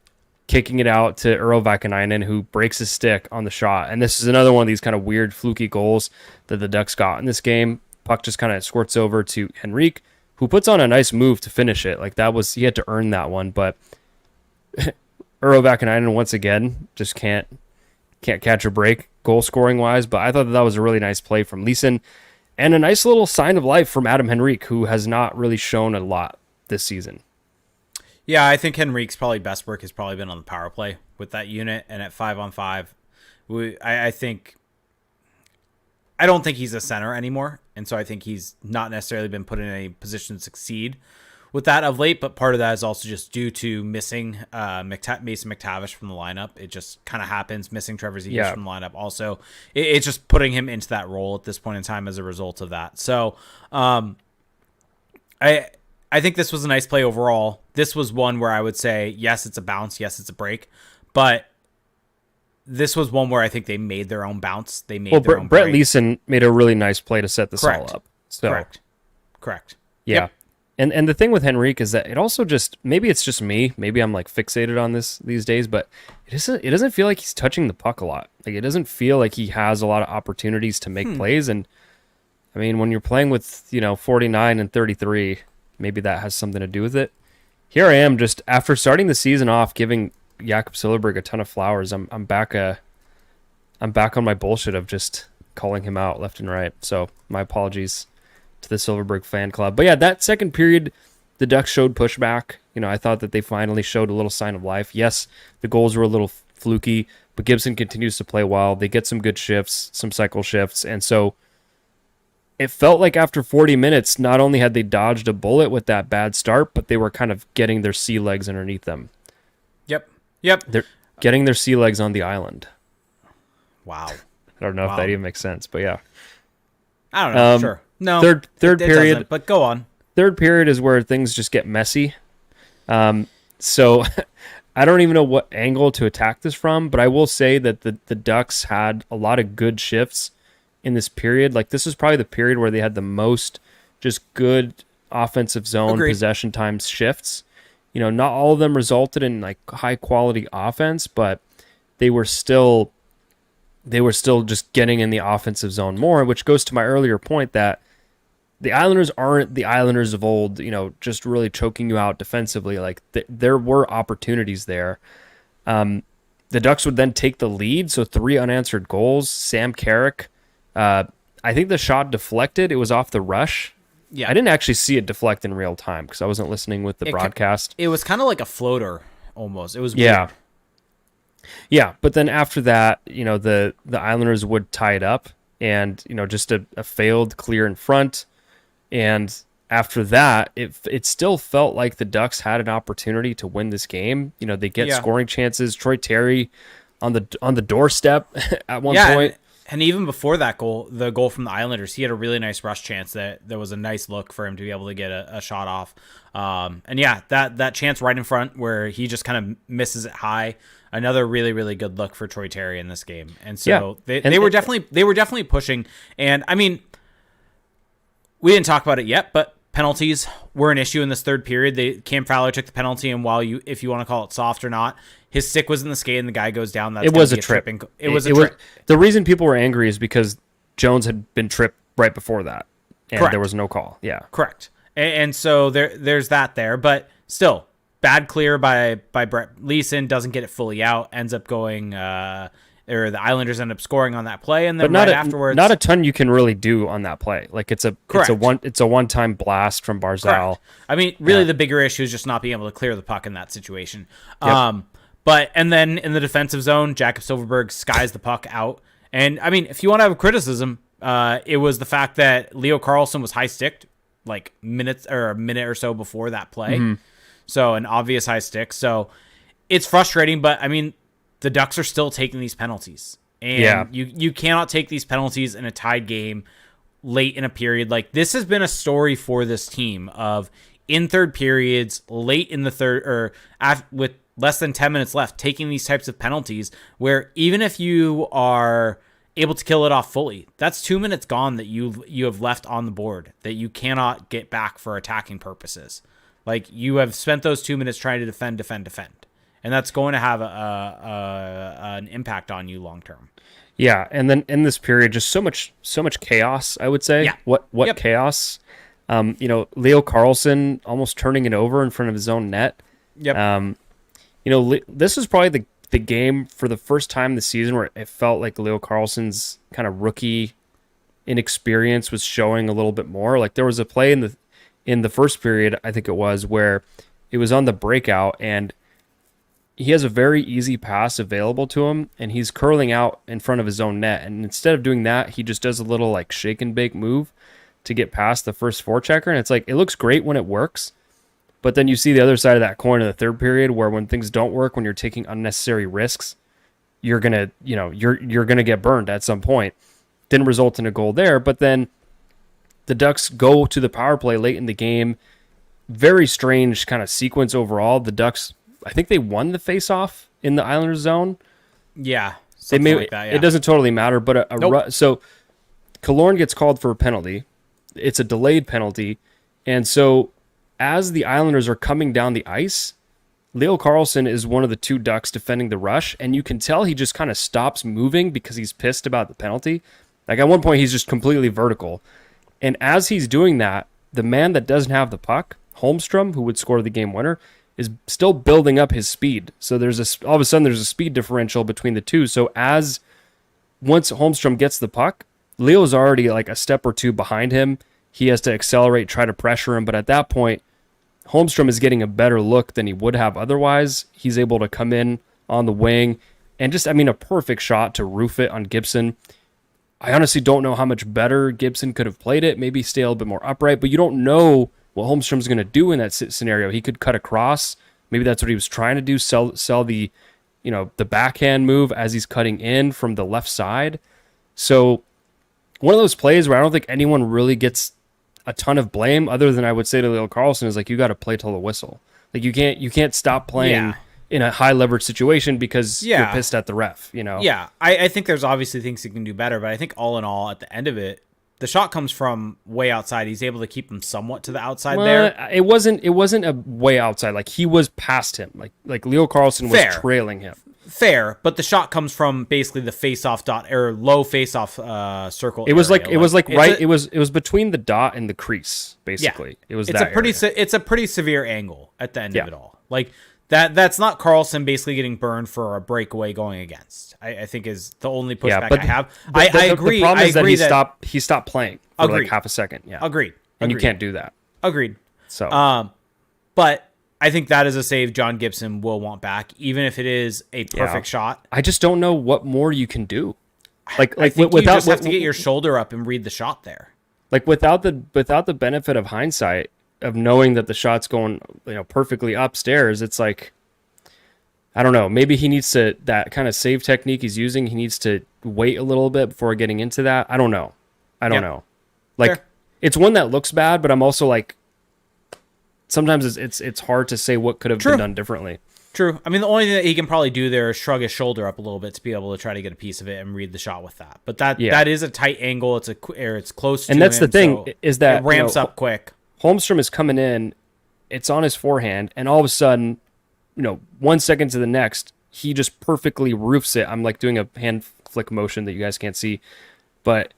kicking it out to Eero Vakanainen, who breaks his stick on the shot. And this is another one of these kind of weird, fluky goals that the Ducks got in this game. Puck just kind of squirts over to Henrique, who puts on a nice move to finish it. Like he had to earn that one. But Eero Vakanainen, once again, just can't catch a break goal scoring wise. But I thought that was a really nice play from Leason. And a nice little sign of life from Adam Henrique, who has not really shown a lot this season. Yeah, I think Henrique's probably best work has probably been on the power play with that unit, and at 5-on-5, I think I don't think he's a center anymore, and so I think he's not necessarily been put in a position to succeed with that of late. But part of that is also just due to missing Mason McTavish from the lineup. It just kind of happens. Missing Trevor Zegras from the lineup also. It's just putting him into that role at this point in time as a result of that. So I think this was a nice play overall. This was one where I would say, yes, it's a bounce. Yes, it's a break. But this was one where I think they made their own bounce. They made their own Brett break. Leeson made a really nice play to set this all up. So, Correct. Yeah. Yep. And the thing with Henrique is that it also just, maybe it's just me. Maybe I'm like fixated on this these days, but it doesn't feel like he's touching the puck a lot. Like it doesn't feel like he has a lot of opportunities to make plays. And I mean, when you're playing with, 49 and 33, maybe that has something to do with it. Here I am, just after starting the season off, giving Jakob Silfverberg a ton of flowers. I'm back on my bullshit of just calling him out left and right. So my apologies to the Silfverberg fan club. But yeah, that second period, the Ducks showed pushback. I thought that they finally showed a little sign of life. Yes, the goals were a little fluky, but Gibson continues to play well. They get some good shifts, some cycle shifts, and so it felt like after 40 minutes, not only had they dodged a bullet with that bad start, but they were kind of getting their sea legs underneath them. Yep. They're getting their sea legs on the island. Wow. I don't know if that even makes sense, but yeah. I don't know. Sure. No. Third it period, doesn't, but go on. Third period is where things just get messy. So I don't even know what angle to attack this from, but I will say that the Ducks had a lot of good shifts in this period. Like this is probably the period where they had the most just good offensive zone possession time shifts. Not all of them resulted in like high quality offense, but they were still just getting in the offensive zone more, which goes to my earlier point that the Islanders aren't the Islanders of old, just really choking you out defensively. Like there were opportunities there. The Ducks would then take the lead. So 3 unanswered goals. Sam Carrick, I think the shot deflected. It was off the rush. Yeah, I didn't actually see it deflect in real time because I wasn't listening with the broadcast. It was kind of like a floater almost. It was weird. Yeah, but then after that, the Islanders would tie it up, and just a failed clear in front, and after that, it still felt like the Ducks had an opportunity to win this game. They get scoring chances. Troy Terry on the doorstep at one point. And even before that goal, the goal from the Islanders, he had a really nice rush chance that there was a nice look for him to be able to get a shot off. And yeah, that chance right in front where he just kind of misses it high. Another really, really good look for Troy Terry in this game. And so they were definitely pushing. And I mean, we didn't talk about it yet, but penalties were an issue in this third period. Cam Fowler took the penalty, and if you want to call it soft or not, his stick was in the skate and the guy goes down. It was a trip. It was a trip. The reason people were angry is because Jones had been tripped right before that, and there was no call. Yeah, correct. And so there's that there, but still bad clear by Brett Leeson, doesn't get it fully out, ends up going. Or the Islanders end up scoring on that play, and then afterwards, not a ton you can really do on that play. Like it's a one-time blast from Barzal. Correct. I mean, really, the bigger issue is just not being able to clear the puck in that situation. Yep. And then in the defensive zone, Jakob Silfverberg skies the puck out. And I mean, if you want to have a criticism, it was the fact that Leo Carlsson was high sticked like a minute or so before that play. Mm-hmm. So an obvious high stick. So it's frustrating, but I mean, the Ducks are still taking these penalties. And you cannot take these penalties in a tied game late in a period. Like this has been a story for this team of in third periods, late in the third, or with less than 10 minutes left, taking these types of penalties where even if you are able to kill it off fully, that's 2 minutes gone that you have left on the board that you cannot get back for attacking purposes. Like you have spent those 2 minutes trying to defend. And that's going to have an impact on you long term. Yeah, and then in this period, just so much chaos. I would say. Yeah. What chaos? Leo Carlsson almost turning it over in front of his own net. Yep. This is probably the game for the first time this season where it felt like Leo Carlsson's kind of rookie inexperience was showing a little bit more. Like there was a play in the first period, I think it was, where It was on the breakout, and he has a very easy pass available to him, and he's curling out in front of his own net. And instead of doing that, he just does a little like shake and bake move to get past the first forechecker. And it's like, it looks great when it works, but then you see the other side of that coin in the third period, where when things don't work, when you're taking unnecessary risks, you're gonna get burned at some point. Didn't result in a goal there, but then the Ducks go to the power play late in the game. Very strange kind of sequence overall. The Ducks, I think they won the face-off in the Islanders zone. Yeah, something like that, yeah. It doesn't totally matter, but Nope. So Killorn gets called for a penalty. It's a delayed penalty, and so as the Islanders are coming down the ice, Leo Carlsson is one of the two Ducks defending the rush, and you can tell he just kind of stops moving because he's pissed about the penalty. Like, at one point, he's just completely vertical. And as he's doing that, the man that doesn't have the puck, Holmstrom, who would score the game winner, is still building up his speed. So all of a sudden there's a speed differential between the two. So once Holmstrom gets the puck, Leo's already like a step or two behind him. He has to accelerate, try to pressure him. But at that point, Holmstrom is getting a better look than he would have otherwise. He's able to come in on the wing and a perfect shot to roof it on Gibson. I honestly don't know how much better Gibson could have played it. Maybe stay a little bit more upright, but you don't know what Holmstrom's going to do in that scenario. He could cut across. Maybe that's what he was trying to do, sell the backhand move as he's cutting in from the left side. So one of those plays where I don't think anyone really gets a ton of blame, other than I would say to Leo Carlsson, is like, you got to play till the whistle. Like, you can't stop playing in a high leverage situation because you're pissed at the ref, Yeah, I think there's obviously things he can do better, but I think all in all, at the end of it, the shot comes from way outside. He's able to keep him somewhat to the outside there. It wasn't a way outside. Like, he was past him. Like Leo Carlsson was trailing him. Fair, but the shot comes from basically the face-off dot or low face-off circle. It was it was between the dot and the crease. Basically, yeah. It's a pretty severe angle at the end of it all. Like that's not Carlsson basically getting burned for a breakaway going against. I think is the only pushback I have. I agree. The problem is that he stopped playing for like half a second. Yeah, agreed. And you can't do that. Agreed. So, but I think that is a save John Gibson will want back, even if it is a perfect shot. I just don't know what more you can do. I think you just have to get your shoulder up and read the shot there. Like, without the benefit of hindsight of knowing that the shot's going perfectly upstairs, it's like, I don't know. Maybe he needs to, that kind of save technique he's using, he needs to wait a little bit before getting into that. I don't know. Like, fair. It's one that looks bad, but I'm also like, sometimes it's hard to say what could have been done differently. True. I mean, the only thing that he can probably do there is shrug his shoulder up a little bit to be able to try to get a piece of it and read the shot with that. But that is a tight angle. It's close to him. And that's the thing, so is that it ramps up quick. Holmstrom is coming in, it's on his forehand, and all of a sudden, 1 second to the next, he just perfectly roofs it. I'm like doing a hand flick motion that you guys can't see, but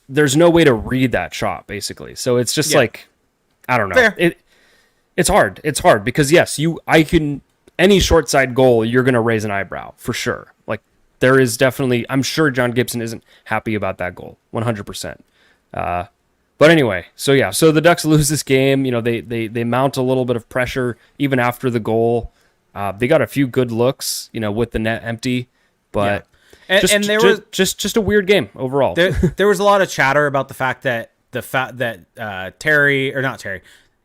there's no way to read that shot, basically. So it's just like, I don't know. Fair. It's hard. It's hard because, yes, any short side goal, you're going to raise an eyebrow for sure. Like, there is definitely, I'm sure John Gibson isn't happy about that goal, 100%. But anyway, so the Ducks lose this game. They mount a little bit of pressure even after the goal. They got a few good looks, with the net empty, but just a weird game overall. There was a lot of chatter about the fact that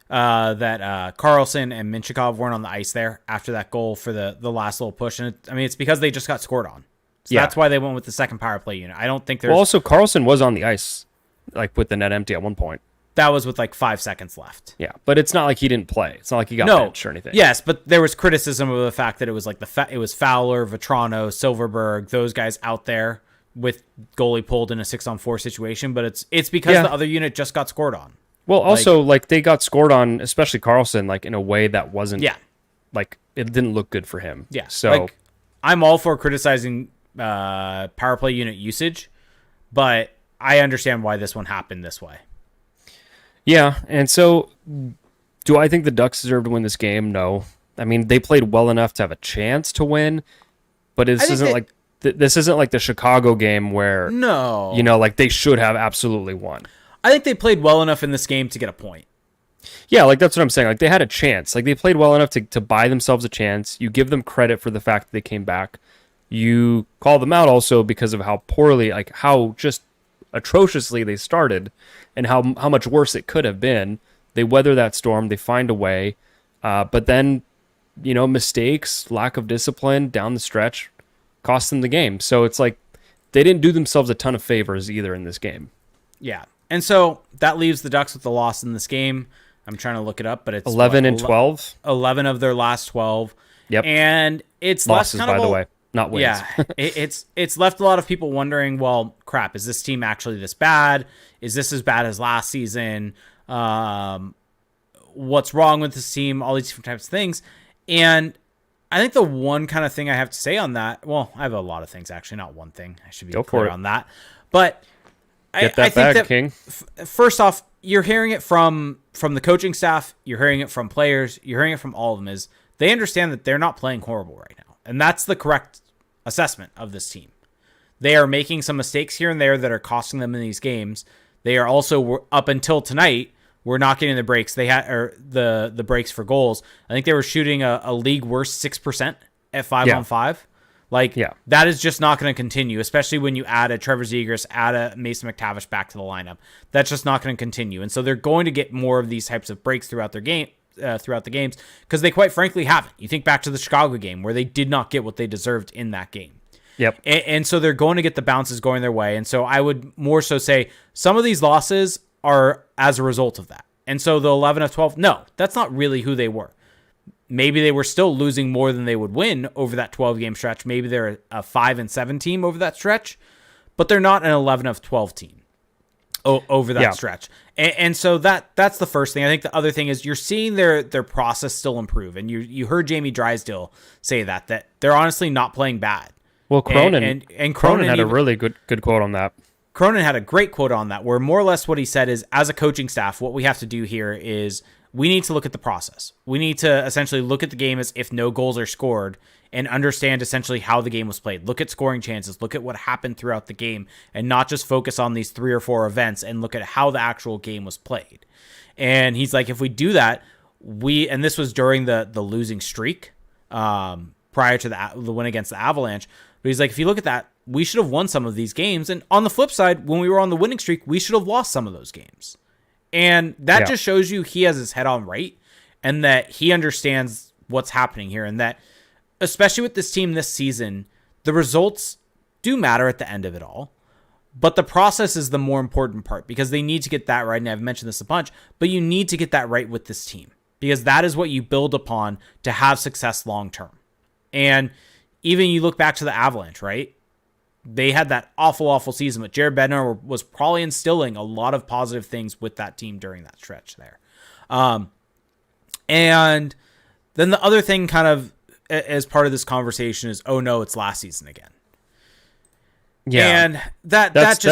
Carlsson and Minchikov weren't on the ice there after that goal for the last little push, and it's because they just got scored on. So that's why they went with the second power play unit. I don't think there's. Well, also Carlsson was on the ice, like with the net empty at one point. That was with like 5 seconds left. Yeah, but it's not like he didn't play. It's not like he got benched or anything. Yes, but there was criticism of the fact that it was like it was Fowler, Vetrano, Silverberg, those guys out there with goalie pulled in a 6-on-4 situation. But it's because the other unit just got scored on. Well, also like they got scored on, especially Carlsson, like in a way that wasn't. Like it didn't look good for him. Yeah. So like, I'm all for criticizing power play unit usage, but I understand why this one happened this way. Yeah, and so do I think the Ducks deserve to win this game? No. I mean, they played well enough to have a chance to win, but this isn't like the Chicago game where like they should have absolutely won. I think they played well enough in this game to get a point. Yeah, like that's what I'm saying. Like they had a chance. Like they played well enough to buy themselves a chance. You give them credit for the fact that they came back. You call them out also because of how poorly, like how just atrociously they started and how much worse it could have been. They weather that storm. They find a way. But then, mistakes, lack of discipline down the stretch cost them the game. So it's like they didn't do themselves a ton of favors either in this game. Yeah. And so that leaves the Ducks with the loss in this game. I'm trying to look it up, but it's 11 and 12. 11 of their last 12. Yep. And it's Losses, left kind by of the way, not wins. Yeah, it's left a lot of people wondering, well, crap, is this team actually this bad? Is this as bad as last season? What's wrong with this team? All these different types of things. And I think the one kind of thing I have to say on that, well, I have a lot of things, actually, not one thing. I should be clear on that. But Get that I think bag, that King. First off, you're hearing it from the coaching staff, you're hearing it from players, you're hearing it from all of them, is they understand that they're not playing horrible right now. And that's the correct assessment of this team. They are making some mistakes here and there that are costing them in these games. They are also, up until tonight, we're not getting the breaks. They had the breaks for goals. I think they were shooting a league worst 6% at 5-on-5. That is just not going to continue, especially when you add a Trevor Zegras, add a Mason McTavish back to the lineup. That's just not going to continue. And so they're going to get more of these types of breaks throughout their game, throughout the games, because they quite frankly haven't. You think back to the Chicago game where they did not get what they deserved in that game. Yep. And so they're going to get the bounces going their way. And so I would more so say some of these losses are as a result of that. And so the 11 of 12, no, that's not really who they were. Maybe they were still losing more than they would win over that 12-game stretch. Maybe they're a 5-7 team over that stretch, but they're not an 11 of 12 team over that stretch. And so that's the first thing. I think the other thing is you're seeing their process still improve. And you heard Jamie Drysdale say that they're honestly not playing bad. Well, Cronin had a really good quote on that. Cronin had a great quote on that, where more or less what he said is, as a coaching staff, what we have to do here is we need to look at the process. We need to essentially look at the game as if no goals are scored and understand essentially how the game was played. Look at scoring chances, look at what happened throughout the game, and not just focus on these 3 or 4 events and look at how the actual game was played. And he's like, if we do that, and this was during the losing streak prior to the win against the Avalanche, but he's like, if you look at that, we should have won some of these games. And on the flip side, when we were on the winning streak, we should have lost some of those games. And that just shows you he has his head on right and that he understands what's happening here. And that, especially with this team this season, the results do matter at the end of it all. But the process is the more important part because they need to get that right. And I've mentioned this a bunch, but you need to get that right with this team because that is what you build upon to have success long term. And even you look back to the Avalanche, right? They had that awful season, but Jared Bednar was probably instilling a lot of positive things with that team during that stretch there. And then the other thing kind of as part of this conversation is, oh no, it's last season again. Yeah. And that's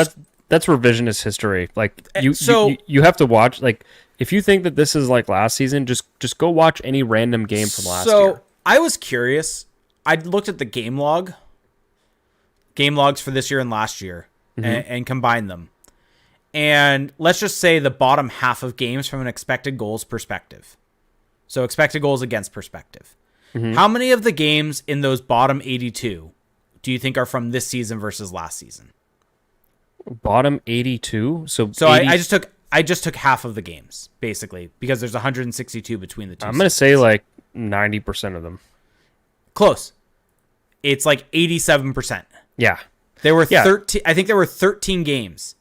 revisionist history. Like you have to watch, like, if you think that this is like last season, just go watch any random game from last year. So I was curious. I looked at the game logs for this year and last year and combined them. And let's just say the bottom half of games from an expected goals perspective. So expected goals against perspective. How many of the games in those bottom 82 do you think are from this season versus last season? Bottom 82? So 80... I just took half of the games, basically, because there's 162 between the two. I'm going to say like 90% of them. Close. It's like 87%. Yeah. There were 13. I think there were 13 games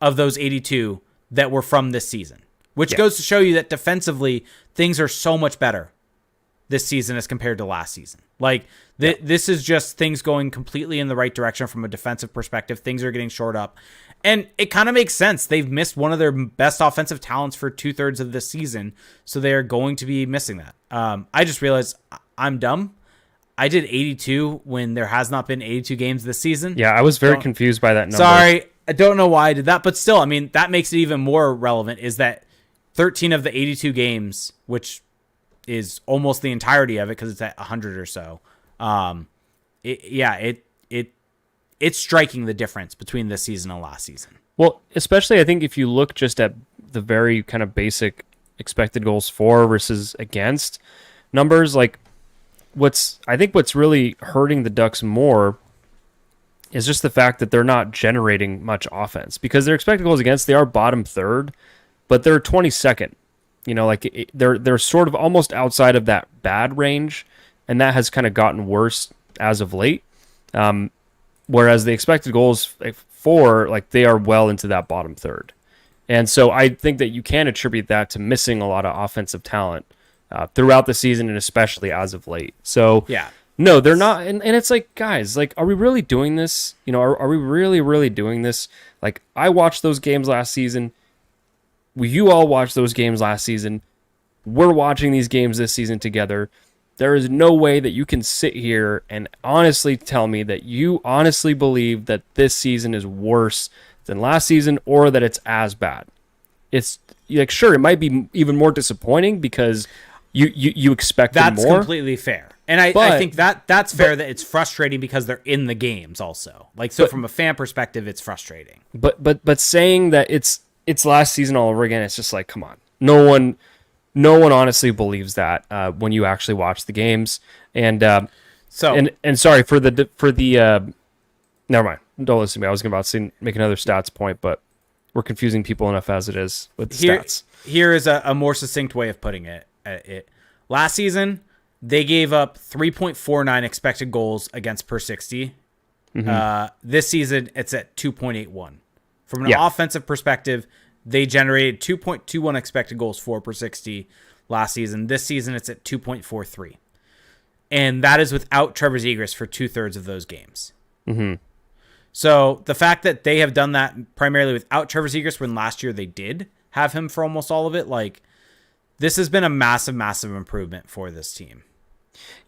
of those 82 that were from this season, which goes to show you that defensively things are so much better this season as compared to last season. Like this is just things going completely in the right direction from a defensive perspective. Things are getting shored up, and it kind of makes sense. They've missed one of their best offensive talents for 2/3 of this season, so they are going to be missing that. I just realized I'm dumb. I did 82 when there has not been 82 games this season. Yeah, I was very confused by that number. Sorry, I don't know why I did that, but still, I mean, that makes it even more relevant is that 13 of the 82 games, which is almost the entirety of it because it's at 100 or so. It's striking the difference between this season and last season. Well, especially I think if you look just at the very kind of basic expected goals for versus against numbers. Like I think what's really hurting the Ducks more is just the fact that they're not generating much offense, because their expected goals against, they are bottom third, but they're 22nd. Like they're sort of almost outside of that bad range, and that has kind of gotten worse as of late. Whereas the expected goals for, like, they are well into that bottom third. And so I think that you can attribute that to missing a lot of offensive talent throughout the season, and especially as of late. So Yeah. no, they're not. And it's like, guys, like, are we really doing this? Are we really, really doing this? Like, I watched those games last season. You all watched those games last season. We're watching these games this season together. There is no way that you can sit here and honestly tell me that you honestly believe that this season is worse than last season, or that it's as bad. It's like, sure, it might be even more disappointing because you expected more. That's completely fair. And I think that's fair, that it's frustrating because they're in the games also. Like, so from a fan perspective, it's frustrating. But saying that it's last season all over again, it's just like, come on. No one honestly believes that when you actually watch the games. And sorry for the never mind. Don't listen to me. I was about to make another stats point, but we're confusing people enough as it is with the stats. Here is a more succinct way of putting it. Last season, they gave up 3.49 expected goals against per 60. This season, it's at 2.81. From an offensive perspective, they generated 2.21 expected goals for per 60 last season. This season, it's at 2.43. And that is without Trevor Zegras for 2/3 of those games. Mm-hmm. So the fact that they have done that primarily without Trevor Zegras, when last year they did have him for almost all of it, like, this has been a massive, massive improvement for this team.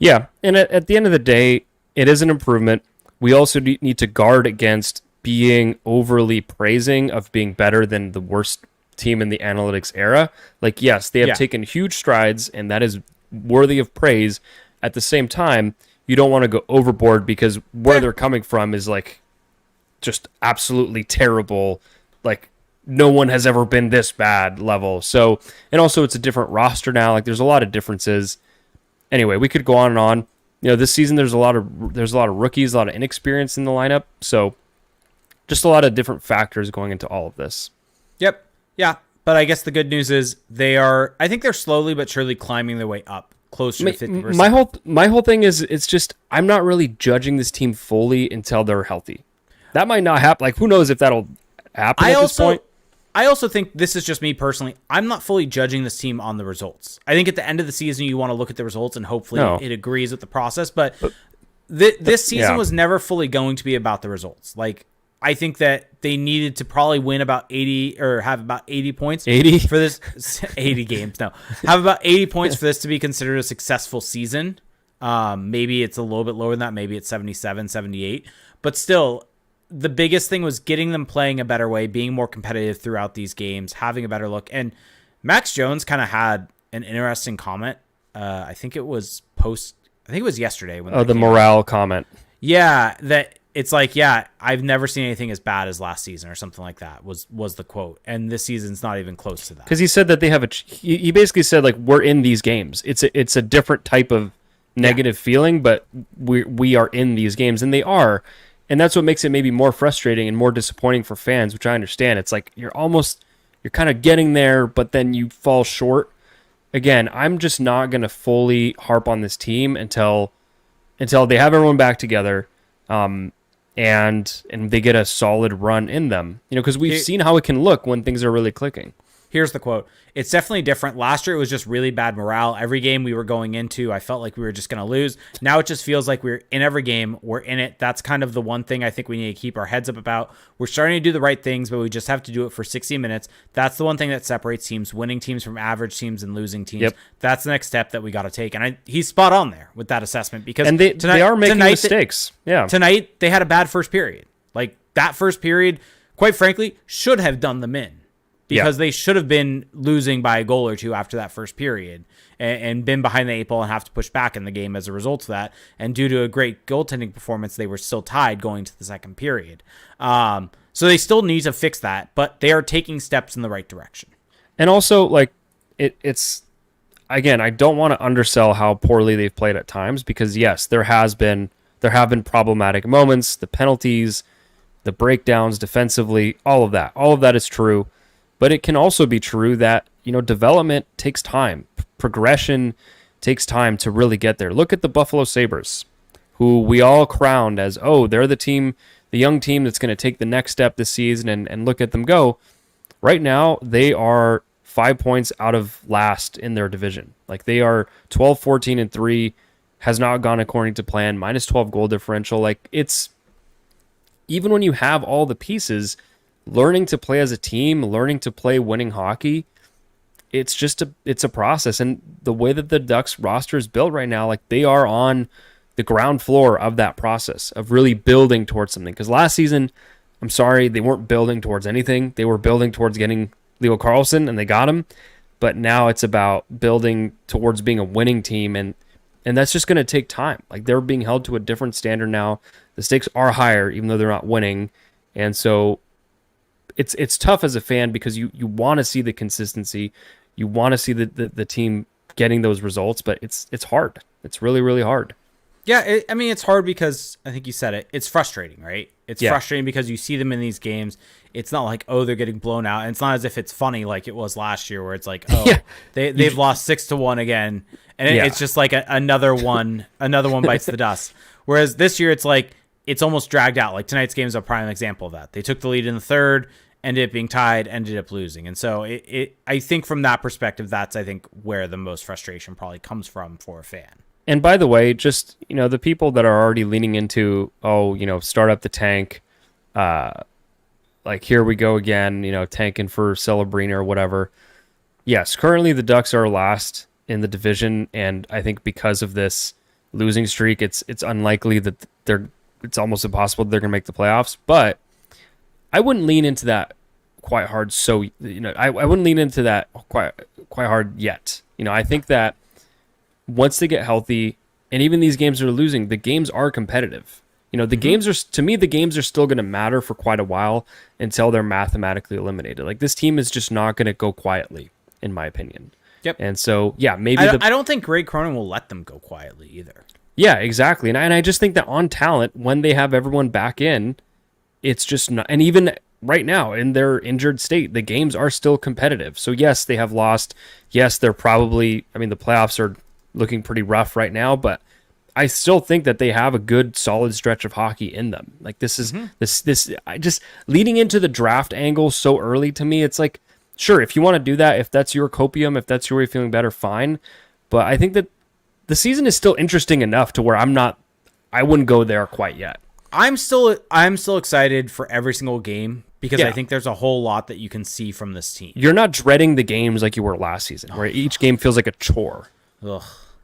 Yeah, and at the end of the day, it is an improvement. We also need to guard against being overly praising of being better than the worst team in the analytics era. Like, yes, they have taken huge strides, and that is worthy of praise. At the same time, you don't want to go overboard, because where they're coming from is, like, just absolutely terrible. Like, no one has ever been this bad level. So, and also it's a different roster now. Like, there's a lot of differences. Anyway, we could go on and on. This season there's a lot of rookies, a lot of inexperience in the lineup. So, just a lot of different factors going into all of this. Yep. Yeah. But I guess the good news is I think they're slowly but surely climbing their way up closer to 50%. My whole thing is, it's just, I'm not really judging this team fully until they're healthy. That might not happen. Like, who knows if that'll happen at this point. I also think, this is just me personally, I'm not fully judging this team on the results. I think at the end of the season, you want to look at the results and hopefully it agrees with the process. But this season was never fully going to be about the results. Like, I think that they needed to probably win about 80, or have about 80 points 80 for this 80 games. No, have about 80 points for this to be considered a successful season. Maybe it's a little bit lower than that. Maybe it's 77, 78, but still, the biggest thing was getting them playing a better way, being more competitive throughout these games, having a better look. And Max Jones kind of had an interesting comment. I think it was yesterday. When the morale comment. Yeah, that it's like, I've never seen anything as bad as last season, or something like that was the quote. And this season's not even close to that. Because he said that they have he basically said, like, we're in these games. It's a different type of negative feeling, but we are in these games, and they are. And that's what makes it maybe more frustrating and more disappointing for fans, which I understand. It's like you're kind of getting there, but then you fall short. Again, I'm just not going to fully harp on this team until they have everyone back together, and they get a solid run in them. Because we've seen how it can look when things are really clicking. Here's the quote. It's definitely different. Last year, it was just really bad morale. Every game we were going into, I felt like we were just going to lose. Now it just feels like we're in every game. We're in it. That's kind of the one thing I think we need to keep our heads up about. We're starting to do the right things, but we just have to do it for 60 minutes. That's the one thing that separates teams, winning teams from average teams and losing teams. Yep. That's the next step that we got to take. And he's spot on there with that assessment, because they are making mistakes. Tonight, they had a bad first period. Like, that first period, quite frankly, should have done them in. Because they should have been losing by a goal or two after that first period, and been behind the 8 ball and have to push back in the game as a result of that. And due to a great goaltending performance, they were still tied going to the second period. So they still need to fix that, but they are taking steps in the right direction. And also, like, it's again, I don't want to undersell how poorly they've played at times, because yes, there have been problematic moments, the penalties, the breakdowns defensively, all of that is true. But it can also be true that, development takes time. Progression takes time to really get there. Look at the Buffalo Sabres, who we all crowned as, oh, they're the young team that's going to take the next step this season, and look at them go. Right now, they are 5 points out of last in their division. Like, they are 12, 14, and 3, has not gone according to plan, minus 12 goal differential. Like, it's, even when you have all the pieces, learning to play as a team, learning to play winning hockey, it's a process. And the way that the Ducks roster is built right now, like, they are on the ground floor of that process of really building towards something. Because last season, I'm sorry, they weren't building towards anything. They were building towards getting Leo Carlsson, and they got him. But now it's about building towards being a winning team, and that's just going to take time. Like, they're being held to a different standard now. The stakes are higher, even though they're not winning. And so it's tough as a fan, because you want to see the consistency. You want to see the team getting those results, but it's hard. It's really, really hard. Yeah, it's hard because I think you said it. It's frustrating, right? It's frustrating because you see them in these games. It's not like, oh, they're getting blown out. And it's not as if it's funny like it was last year, where it's like, oh, they've lost 6-1 again, and it's just like another one bites the dust. Whereas this year, it's like it's almost dragged out. Like, tonight's game is a prime example of that. They took the lead in the third, ended up being tied, ended up losing. And so I think from that perspective, that's, I think, where the most frustration probably comes from for a fan. And by the way, just, the people that are already leaning into, start up the tank, like, here we go again, tanking for Celebrini or whatever. Yes, currently the Ducks are last in the division, and I think because of this losing streak, it's unlikely that it's almost impossible that they're going to make the playoffs. But I wouldn't lean into that quite hard. So, I wouldn't lean into that quite hard yet. I think that once they get healthy, and even these games are losing, the games are competitive. The games are, to me, the games are still going to matter for quite a while until they're mathematically eliminated. Like, this team is just not going to go quietly, in my opinion. Yep. And so, yeah, maybe I don't think Greg Cronin will let them go quietly either. Yeah, exactly. And I just think that on talent, when they have everyone back in, it's just not, and even right now in their injured state, the games are still competitive. So yes, they have lost. Yes, they're probably, the playoffs are looking pretty rough right now, but I still think that they have a good solid stretch of hockey in them. Like, this is I just, leading into the draft angle so early, to me, it's like, sure, if you want to do that, if that's your copium, if that's your way of feeling better, fine. But I think that the season is still interesting enough to where I wouldn't go there quite yet. I'm still excited for every single game, because I think there's a whole lot that you can see from this team. You're not dreading the games like you were last season, where each game feels like a chore. Ugh.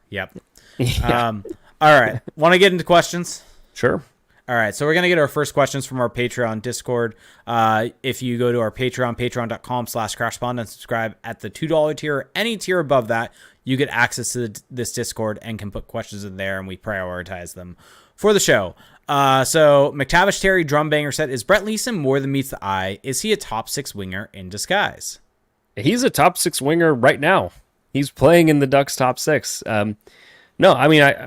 Yep. Yeah. All right. Want to get into questions? Sure. All right. So we're going to get our first questions from our Patreon Discord. If you go to our Patreon, patreon.com/crashpond, and subscribe at the $2 tier, or any tier above that, you get access to this Discord and can put questions in there, and we prioritize them for the show. So McTavish Terry Drumbanger said, is Brett Leeson more than meets the eye? Is he a top 6 winger in disguise? He's a top 6 winger right now. He's playing in the Ducks top 6. No,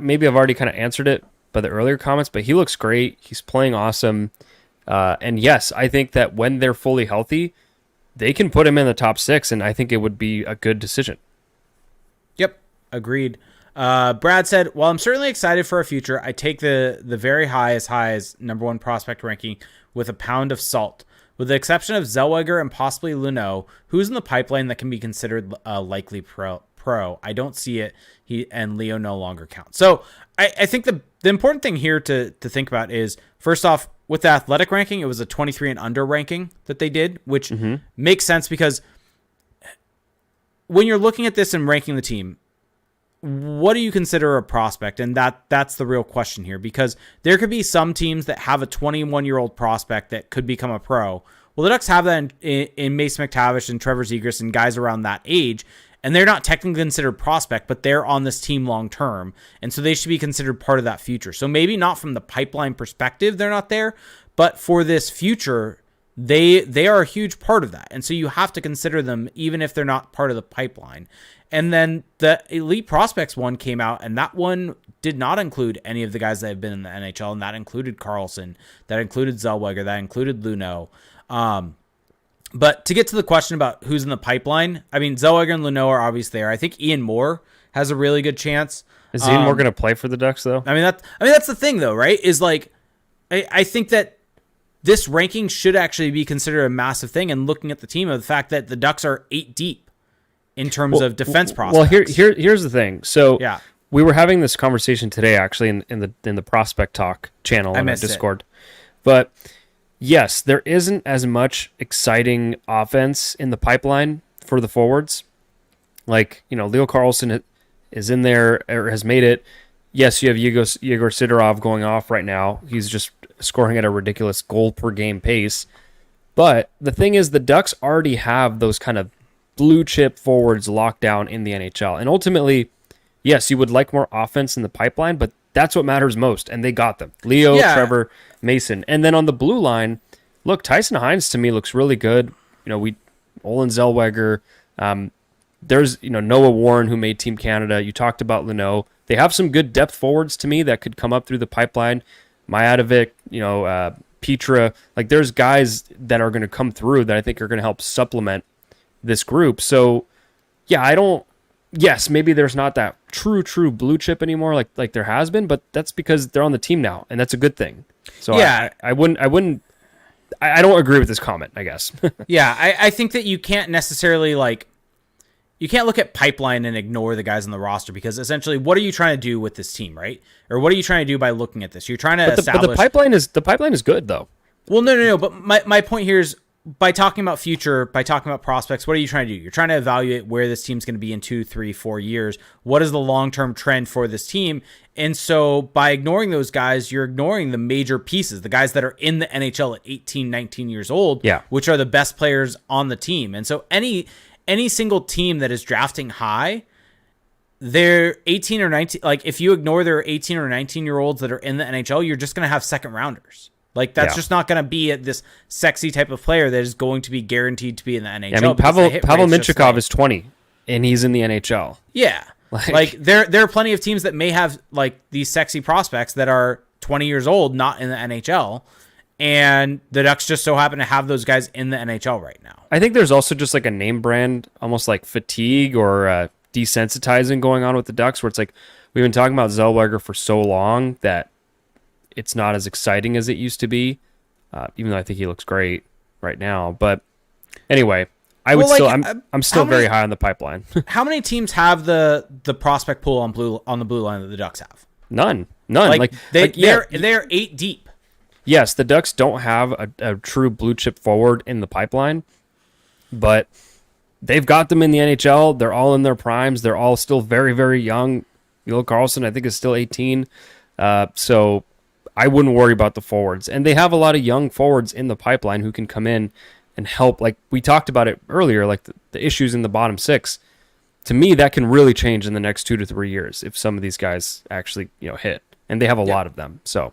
maybe I've already kind of answered it by the earlier comments, but he looks great. He's playing awesome. And yes, I think that when they're fully healthy, they can put him in the top 6, and I think it would be a good decision. Yep, agreed. Brad said, while I'm certainly excited for our future, I take the very high as number 1 prospect ranking with a pound of salt. With the exception of Zellweger and possibly Luneau, who's in the pipeline that can be considered a likely pro? I don't see it. He and Leo no longer count. So I think the important thing here to think about is, first off, with the athletic ranking, it was a 23 and under ranking that they did, which makes sense, because when you're looking at this and ranking the team, what do you consider a prospect? And that's the real question here, because there could be some teams that have a 21-year-old prospect that could become a pro. Well, the Ducks have that in Mason McTavish and Trevor Zegras and guys around that age, and they're not technically considered prospect, but they're on this team long term, and so they should be considered part of that future. So maybe not from the pipeline perspective, they're not there, but for this future, they are a huge part of that. And so you have to consider them even if they're not part of the pipeline. And then the Elite Prospects one came out, and that one did not include any of the guys that have been in the NHL, and that included Carlson, that included Zellweger, that included Luneau. But to get to the question about who's in the pipeline, I mean, Zellweger and Luneau are obviously there. I think Ian Moore has a really good chance. Is Ian Moore going to play for the Ducks, though? I mean, that's the thing, though, right? Is like, I think that this ranking should actually be considered a massive thing. And looking at the team, of the fact that the Ducks are 8 deep in terms of defense prospects. Well, here's the thing. So yeah, we were having this conversation today, actually, in the Prospect Talk channel on Discord. But yes, there isn't as much exciting offense in the pipeline for the forwards. Like, Leo Carlson is in there, or has made it. Yes, you have Yegor Sidorov going off right now. He's just scoring at a ridiculous goal per game pace. But the thing is, the Ducks already have those kind of blue chip forwards locked down in the NHL. And ultimately, yes, you would like more offense in the pipeline, but that's what matters most. And they got them. Leo, Trevor, Mason. And then on the blue line, look, Tyson Hines to me looks really good. Olin Zellweger. There's, Noah Warren, who made Team Canada. You talked about Luneau. They have some good depth forwards to me that could come up through the pipeline. Majadovic, Petra. Like, there's guys that are going to come through that I think are going to help supplement this group. So, yeah, yes, maybe there's not that true blue chip anymore like there has been, but that's because they're on the team now, and that's a good thing. So yeah, I don't agree with this comment, I guess. Yeah, I think that you can't necessarily you can't look at pipeline and ignore the guys on the roster, because essentially, what are you trying to do with this team, right? Or what are you trying to do by looking at this? You're trying to establish. But the pipeline is good, though. Well, no. But my point here is, by talking about future, by talking about prospects, what are you trying to do? You're trying to evaluate where this team's going to be in 2, 3, 4 years. What is the long-term trend for this team? And so by ignoring those guys, you're ignoring the major pieces, the guys that are in the NHL at 18, 19 years old, which are the best players on the team. And so any single team that is drafting high, they're 18 or 19. Like, if you ignore their 18 or 19-year-olds that are in the NHL, you're just going to have second rounders. Like, that's just not going to be this sexy type of player that is going to be guaranteed to be in the NHL. I mean, Pavel Mintyukov is 20, and he's in the NHL. Yeah. Like there are plenty of teams that may have, these sexy prospects that are 20 years old, not in the NHL. And the Ducks just so happen to have those guys in the NHL right now. I think there's also just a name brand, almost like fatigue or desensitizing going on with the Ducks, where it's like, we've been talking about Zellweger for so long that it's not as exciting as it used to be, even though I think he looks great right now. But anyway, I'm still very high on the pipeline. How many teams have the prospect pool on the blue line that the Ducks have? None. They're 8 deep. Yes, the Ducks don't have a true blue chip forward in the pipeline, but they've got them in the NHL. They're all in their primes. They're all still very, very young. Leo Carlson, I think, is still 18. So I wouldn't worry about the forwards. And they have a lot of young forwards in the pipeline who can come in and help. Like we talked about it earlier, like the issues in the bottom 6. To me, that can really change in the next 2 to 3 years if some of these guys actually hit. And they have a lot of them. So,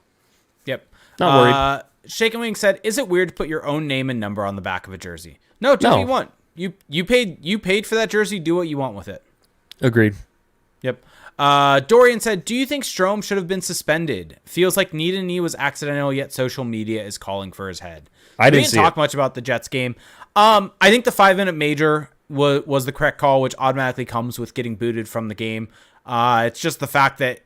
not worried. Shaken Wing said, "Is it weird to put your own name and number on the back of a jersey?" No, do what you want. You paid for that jersey. Do what you want with it. Agreed. Yep. Dorian said, "Do you think Strome should have been suspended? Feels like knee to knee was accidental, yet social media is calling for his head." We didn't talk much about the Jets game. I think the 5-minute major was the correct call, which automatically comes with getting booted from the game. It's just the fact that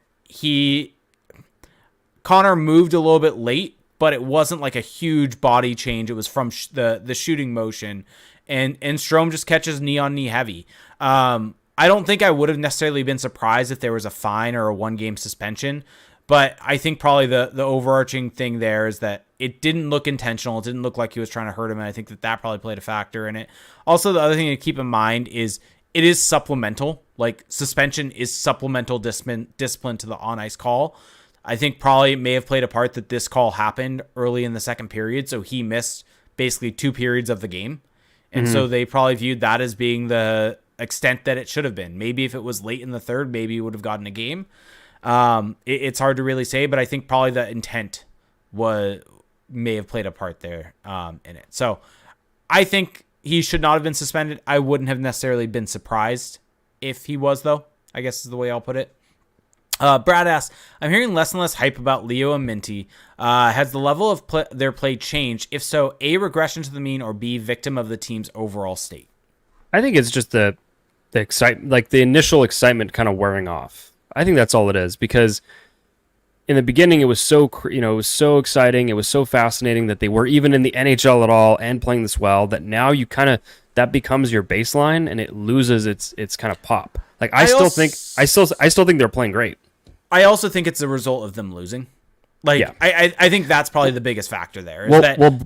Connor moved a little bit late, but it wasn't like a huge body change. It was from the shooting motion, and Strome just catches knee on knee heavy. I don't think I would have necessarily been surprised if there was a fine or a 1-game suspension, but I think probably the overarching thing there is that it didn't look intentional. It didn't look like he was trying to hurt him, and I think that probably played a factor in it. Also, the other thing to keep in mind is it is supplemental. Like, suspension is supplemental discipline to the on-ice call. I think probably may have played a part that this call happened early in the second period, so he missed basically 2 periods of the game. And so they probably viewed that as being the extent that it should have been. Maybe if it was late in the third, maybe he would have gotten a game. It's hard to really say, but I think probably the intent was may have played a part there in it. So I think he should not have been suspended. I wouldn't have necessarily been surprised if he was, though, I guess is the way I'll put it. Brad asks, I'm hearing less and less hype about Leo and Minty. Has the level of their play changed? If so, A, regression to the mean, or B, victim of the team's overall state? I think it's just the excitement, like the initial excitement kind of wearing off. I think that's all it is, because in the beginning it was so, it was so exciting. It was so fascinating that they were even in the NHL at all and playing this well, that now you kind of, that becomes your baseline and it loses its kind of pop. Like I still think they're playing great. I also think it's a result of them losing. Like, yeah. I think that's probably the biggest factor there.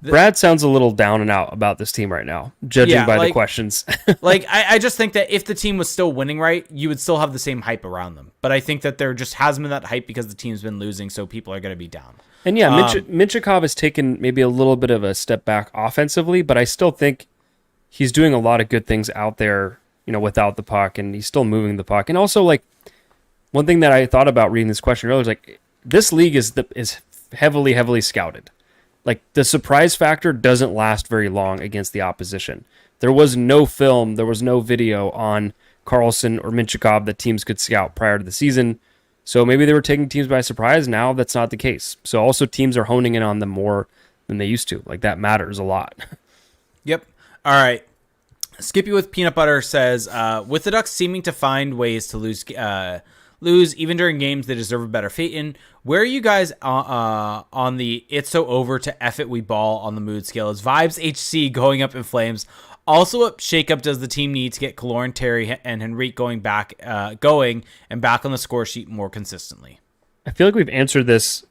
Brad sounds a little down and out about this team right now, judging by the questions. I just think that if the team was still winning, right, you would still have the same hype around them. But I think that there just hasn't been that hype because the team's been losing, so people are going to be down. And yeah, Minchikov has taken maybe a little bit of a step back offensively, but I still think he's doing a lot of good things out there, without the puck, and he's still moving the puck. And also, like, one thing that I thought about reading this question earlier is, like, this league is heavily, heavily scouted. Like, the surprise factor doesn't last very long against the opposition. There was no film, there was no video on Karlsson or Minchikov that teams could scout prior to the season. So maybe they were taking teams by surprise. Now that's not the case. So also teams are honing in on them more than they used to. Like, that matters a lot. Yep. All right. Skippy with Peanut Butter says, with the Ducks seeming to find ways to lose even during games they deserve a better fate in, where are you guys on the it's so over to F it we ball on the mood scale? Is Vibes HC going up in flames? Also, what shakeup does the team need to get Kaloran, Terry, and Henrique going and back on the score sheet more consistently? I feel like we've answered this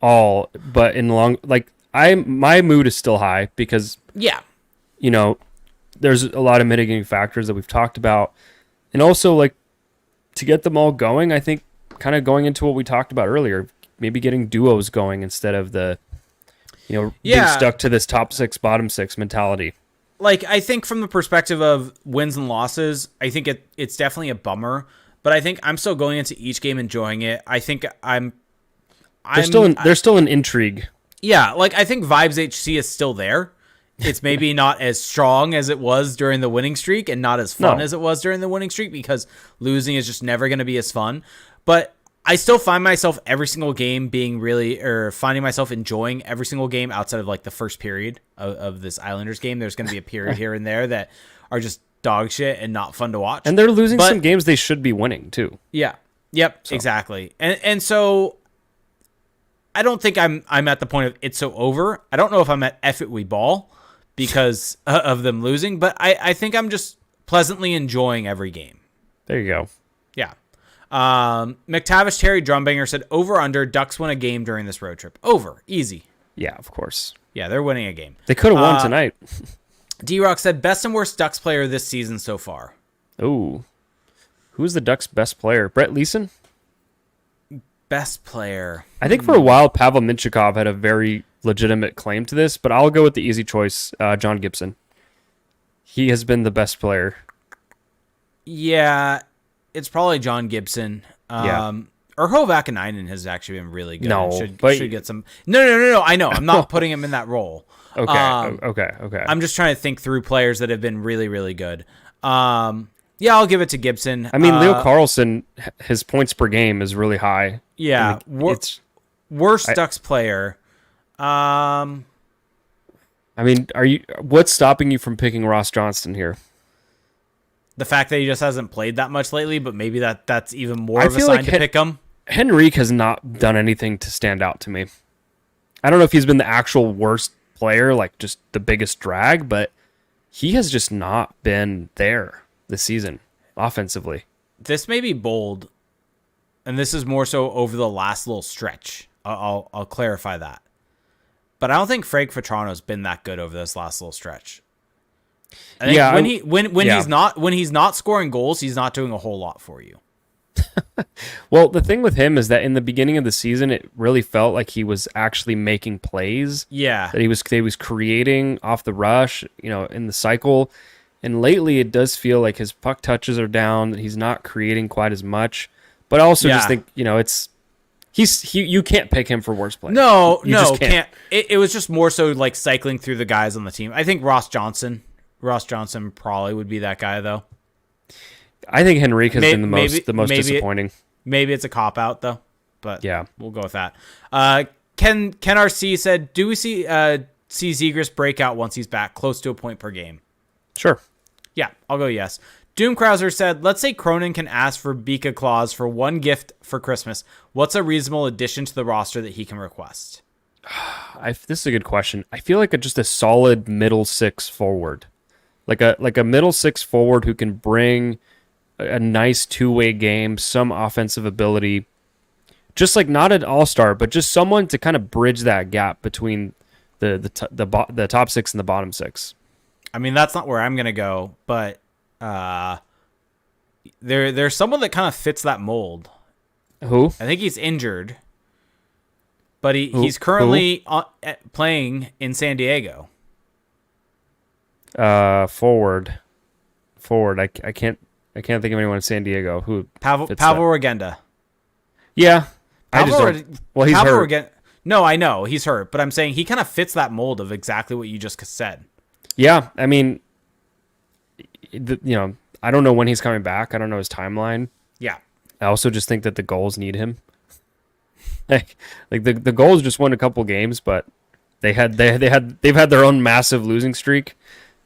all, but in my mood is still high because there's a lot of mitigating factors that we've talked about, and also like, to get them all going, I think kind of going into what we talked about earlier, maybe getting duos going instead of the, being stuck to this top six, bottom six mentality. Like, I think from the perspective of wins and losses, I think it's definitely a bummer, but I think I'm still going into each game enjoying it. I think there's still an intrigue. Yeah. Like, I think Vibes HC is still there. It's maybe not as strong as it was during the winning streak and not as fun as it was during the winning streak because losing is just never going to be as fun. But I still find myself every single game finding myself enjoying every single game outside of like the first period of this Islanders game. There's going to be a period here and there that are just dog shit and not fun to watch. And they're losing some games they should be winning too. Yeah. Yep. So. Exactly. And so I don't think I'm at the point of it's so over. I don't know if I'm at F it we ball because of them losing, but I think I'm just pleasantly enjoying every game. There you go. Yeah. McTavish Terry Drumbanger said, over under, Ducks win a game during this road trip. Over. Easy. Yeah, of course. Yeah, they're winning a game. They could have won tonight. D-Rock said, best and worst Ducks player this season so far. Ooh. Who's the Ducks' best player? Brett Leeson? Best player. I think for a while, Pavel Minchikov had a very legitimate claim to this, but I'll go with the easy choice, John Gibson. He has been the best player. Yeah, it's probably John Gibson. Urho Vakanainen has actually been really good. No, should get some. No. I know. I'm not putting him in that role. Okay. I'm just trying to think through players that have been really, really good. Yeah, I'll give it to Gibson. I mean, Leo Carlsson, his points per game is really high. Yeah, worst Ducks player. I mean, what's stopping you from picking Ross Johnston here? The fact that he just hasn't played that much lately, but maybe that's even more of a sign to pick him. Henrique has not done anything to stand out to me. I don't know if he's been the actual worst player, like just the biggest drag, but he has just not been there this season offensively. This may be bold, and this is more so over the last little stretch. I'll clarify that. But I don't think Frank Vetrano's been that good over this last little stretch. I think when he's not scoring goals, he's not doing a whole lot for you. Well, the thing with him is that in the beginning of the season, it really felt like he was actually making plays. Yeah, that he was creating off the rush, in the cycle. And lately, it does feel like his puck touches are down. That he's not creating quite as much. But I also just think, You can't pick him for worst player. No, You just can't. It was just more so like cycling through the guys on the team. I think Ross Johnson probably would be that guy though. I think Henrique has been the most maybe disappointing. Maybe it's a cop out though, but Yeah. we'll go with that. Ken RC said, "Do we see Zegras break out once he's back, close to a point per game?" Sure. Yeah, I'll go yes. Doom Krauser said, "Let's say Cronin can ask for Bika Claus for one gift for Christmas. What's a reasonable addition to the roster that he can request?" This is a good question. I feel like just a solid middle six forward, like a middle six forward who can bring a nice two-way game, some offensive ability, just like not an all-star, but just someone to kind of bridge that gap between the top six and the bottom six. I mean, that's not where I'm gonna go, but there's someone that kind of fits that mold. Who? I think he's injured, but he's currently playing in San Diego. Forward. I can't think of anyone in San Diego who Pavel fits that. Regenda. Yeah, Pavel he's hurt. No, I know he's hurt, but I'm saying he kind of fits that mold of exactly what you just said. Yeah, I mean, I don't know when he's coming back. I don't know his timeline. Yeah. I also just think that the goals need him. like the goals just won a couple games, but they've had their own massive losing streak.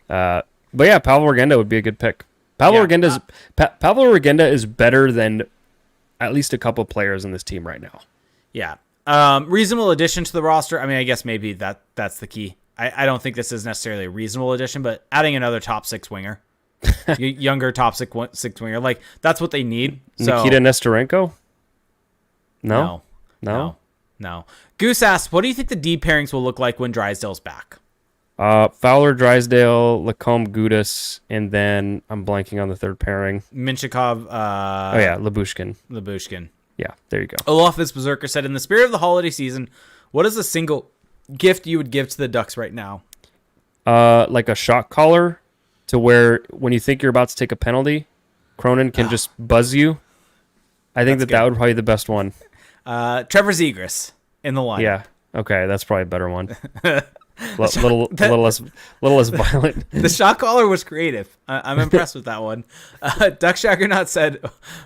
But yeah, Pavel Regenda would be a good pick. Pavel Regenda is better than at least a couple players in this team right now. Yeah. Reasonable addition to the roster. I mean, I guess maybe that's the key. I don't think this is necessarily a reasonable addition, but adding another top six winger, younger top six winger, like that's what they need. So, Nikita Nestorenko? No. Goose asks, what do you think the D pairings will look like when Drysdale's back? Fowler, Drysdale, Lacombe, Gudas, and then I'm blanking on the third pairing. Minchikov. Labushkin. Yeah, there you go. Olafis Berserker said, in the spirit of the holiday season, what is a single gift you would give to the Ducks right now? Like a shot collar to where when you think you're about to take a penalty, Cronin can just buzz you. I think that would probably be the best one. Trevor Zegras in the line. Yeah. Okay, that's probably a better one. little less violent. The shot collar was creative. I'm impressed with that one. Duck Shaggernaut said,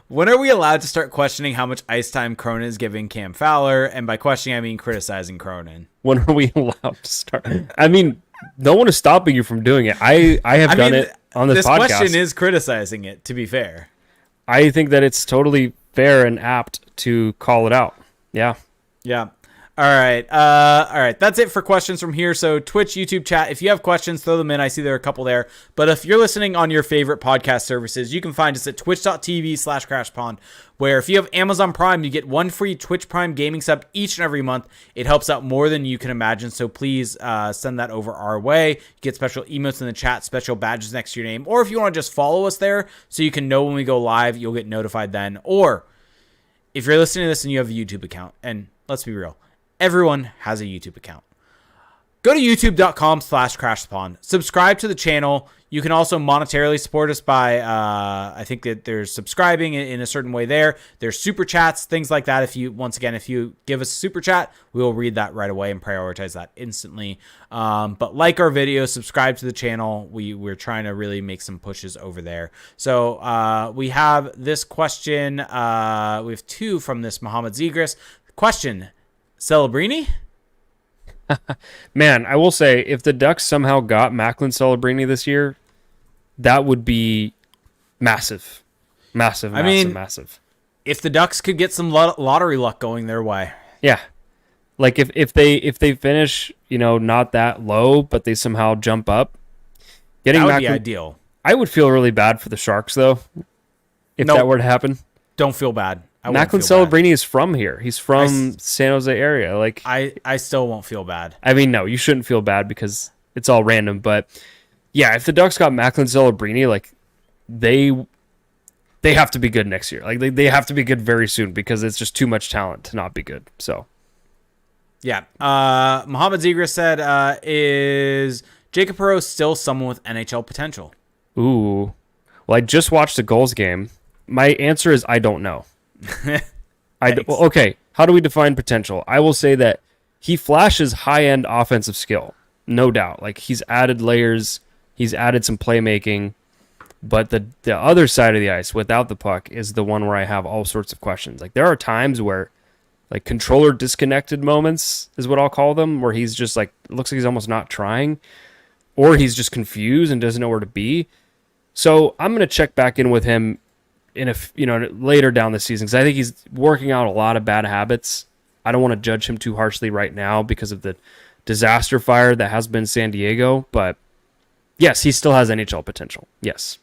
when are we allowed to start questioning how much ice time Cronin is giving Cam Fowler? And by questioning, I mean criticizing Cronin. When are we allowed to start? I mean, no one is stopping you from doing it. I have done it on this podcast. This question is criticizing it, to be fair. I think that it's totally fair and apt to call it out. Yeah. Yeah. All right. That's it for questions from here. So Twitch, YouTube chat, if you have questions, throw them in. I see there are a couple there. But if you're listening on your favorite podcast services, you can find us at twitch.tv/crashpond, where if you have Amazon Prime, you get one free Twitch Prime gaming sub each and every month. It helps out more than you can imagine. So please send that over our way. You get special emotes in the chat, special badges next to your name. Or if you want to just follow us there so you can know when we go live, you'll get notified then. Or if you're listening to this and you have a YouTube account, and let's be real, everyone has a YouTube account. Go to youtube.com/crashspawn. Subscribe to the channel. You can also monetarily support us by, I think that there's subscribing in a certain way there. There's super chats, things like that. If you give us a super chat, we will read that right away and prioritize that instantly. But like our videos, subscribe to the channel. We're trying to really make some pushes over there. So we have this question. We have two from this Mohamed Zegras. Question, Celebrini? Man, I will say, if the Ducks somehow got Macklin Celebrini this year, that would be massive. Massive. If the Ducks could get some lottery luck going their way. Yeah. Like if they finish, not that low, but they somehow jump up, that would be ideal. I would feel really bad for the Sharks, though, if that were to happen. Don't feel bad. Macklin Celebrini is from here. He's from San Jose area. Like I still won't feel bad. I mean, no, you shouldn't feel bad because it's all random. But yeah, if the Ducks got Macklin Celebrini, like they have to be good next year. Like they have to be good very soon because it's just too much talent to not be good. So yeah, Mohamed Zegras said, "Is Jacob Perreault still someone with NHL potential?" Ooh, well, I just watched the goals game. My answer is I don't know. Okay, how do we define potential? I will say that he flashes high-end offensive skill, no doubt. Like, he's added layers, he's added some playmaking, but the other side of the ice without the puck is the one where I have all sorts of questions. Like, there are times where, like, controller disconnected moments is what I'll call them, where he's just like, it looks like he's almost not trying, or he's just confused and doesn't know where to be. So I'm going to check back in with him later down the season, because I think he's working out a lot of bad habits. I don't want to judge him too harshly right now because of the disaster fire that has been San Diego, but yes, he still has NHL potential. Yes.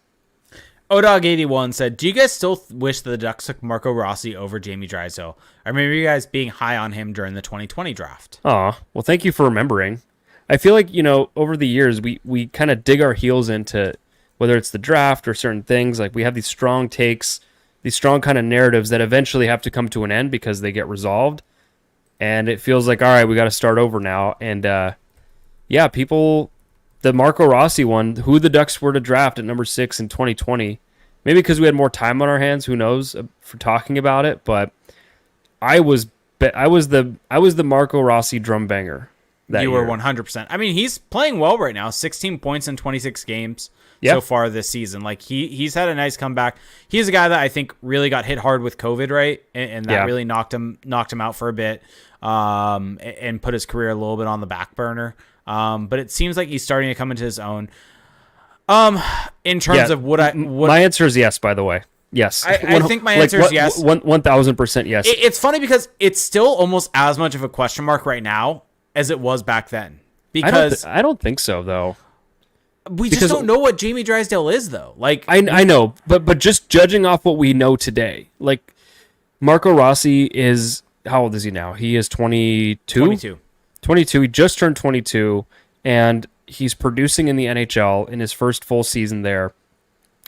Odog81 said, do you guys still wish the Ducks took Marco Rossi over Jamie Drysdale? I remember you guys being high on him during the 2020 draft. Oh, well, thank you for remembering. I feel like, over the years, we kind of dig our heels into whether it's the draft or certain things. Like, we have these strong takes, these strong kind of narratives that eventually have to come to an end because they get resolved. And it feels like, all right, we got to start over now. And the Marco Rossi one, who the Ducks were to draft at number 6 in 2020, maybe because we had more time on our hands, who knows, for talking about it. But I was the Marco Rossi drum banger. You were 100%. I mean, he's playing well right now. 16 points in 26 games so far this season. Like, he's had a nice comeback. He's a guy that I think really got hit hard with COVID, right? And that really knocked him out for a bit, and put his career a little bit on the back burner. But it seems like he's starting to come into his own. In terms of what my answer is yes, by the way. Yes. I think my answer is yes. 1,000% yes. It's funny because it's still almost as much of a question mark right now as it was back then. Because I don't think so, though. We just don't know what Jamie Drysdale is, though. Like, I know, but just judging off what we know today, like, Marco Rossi is, how old is he now? He is 22? 22. He just turned 22, and he's producing in the NHL in his first full season there.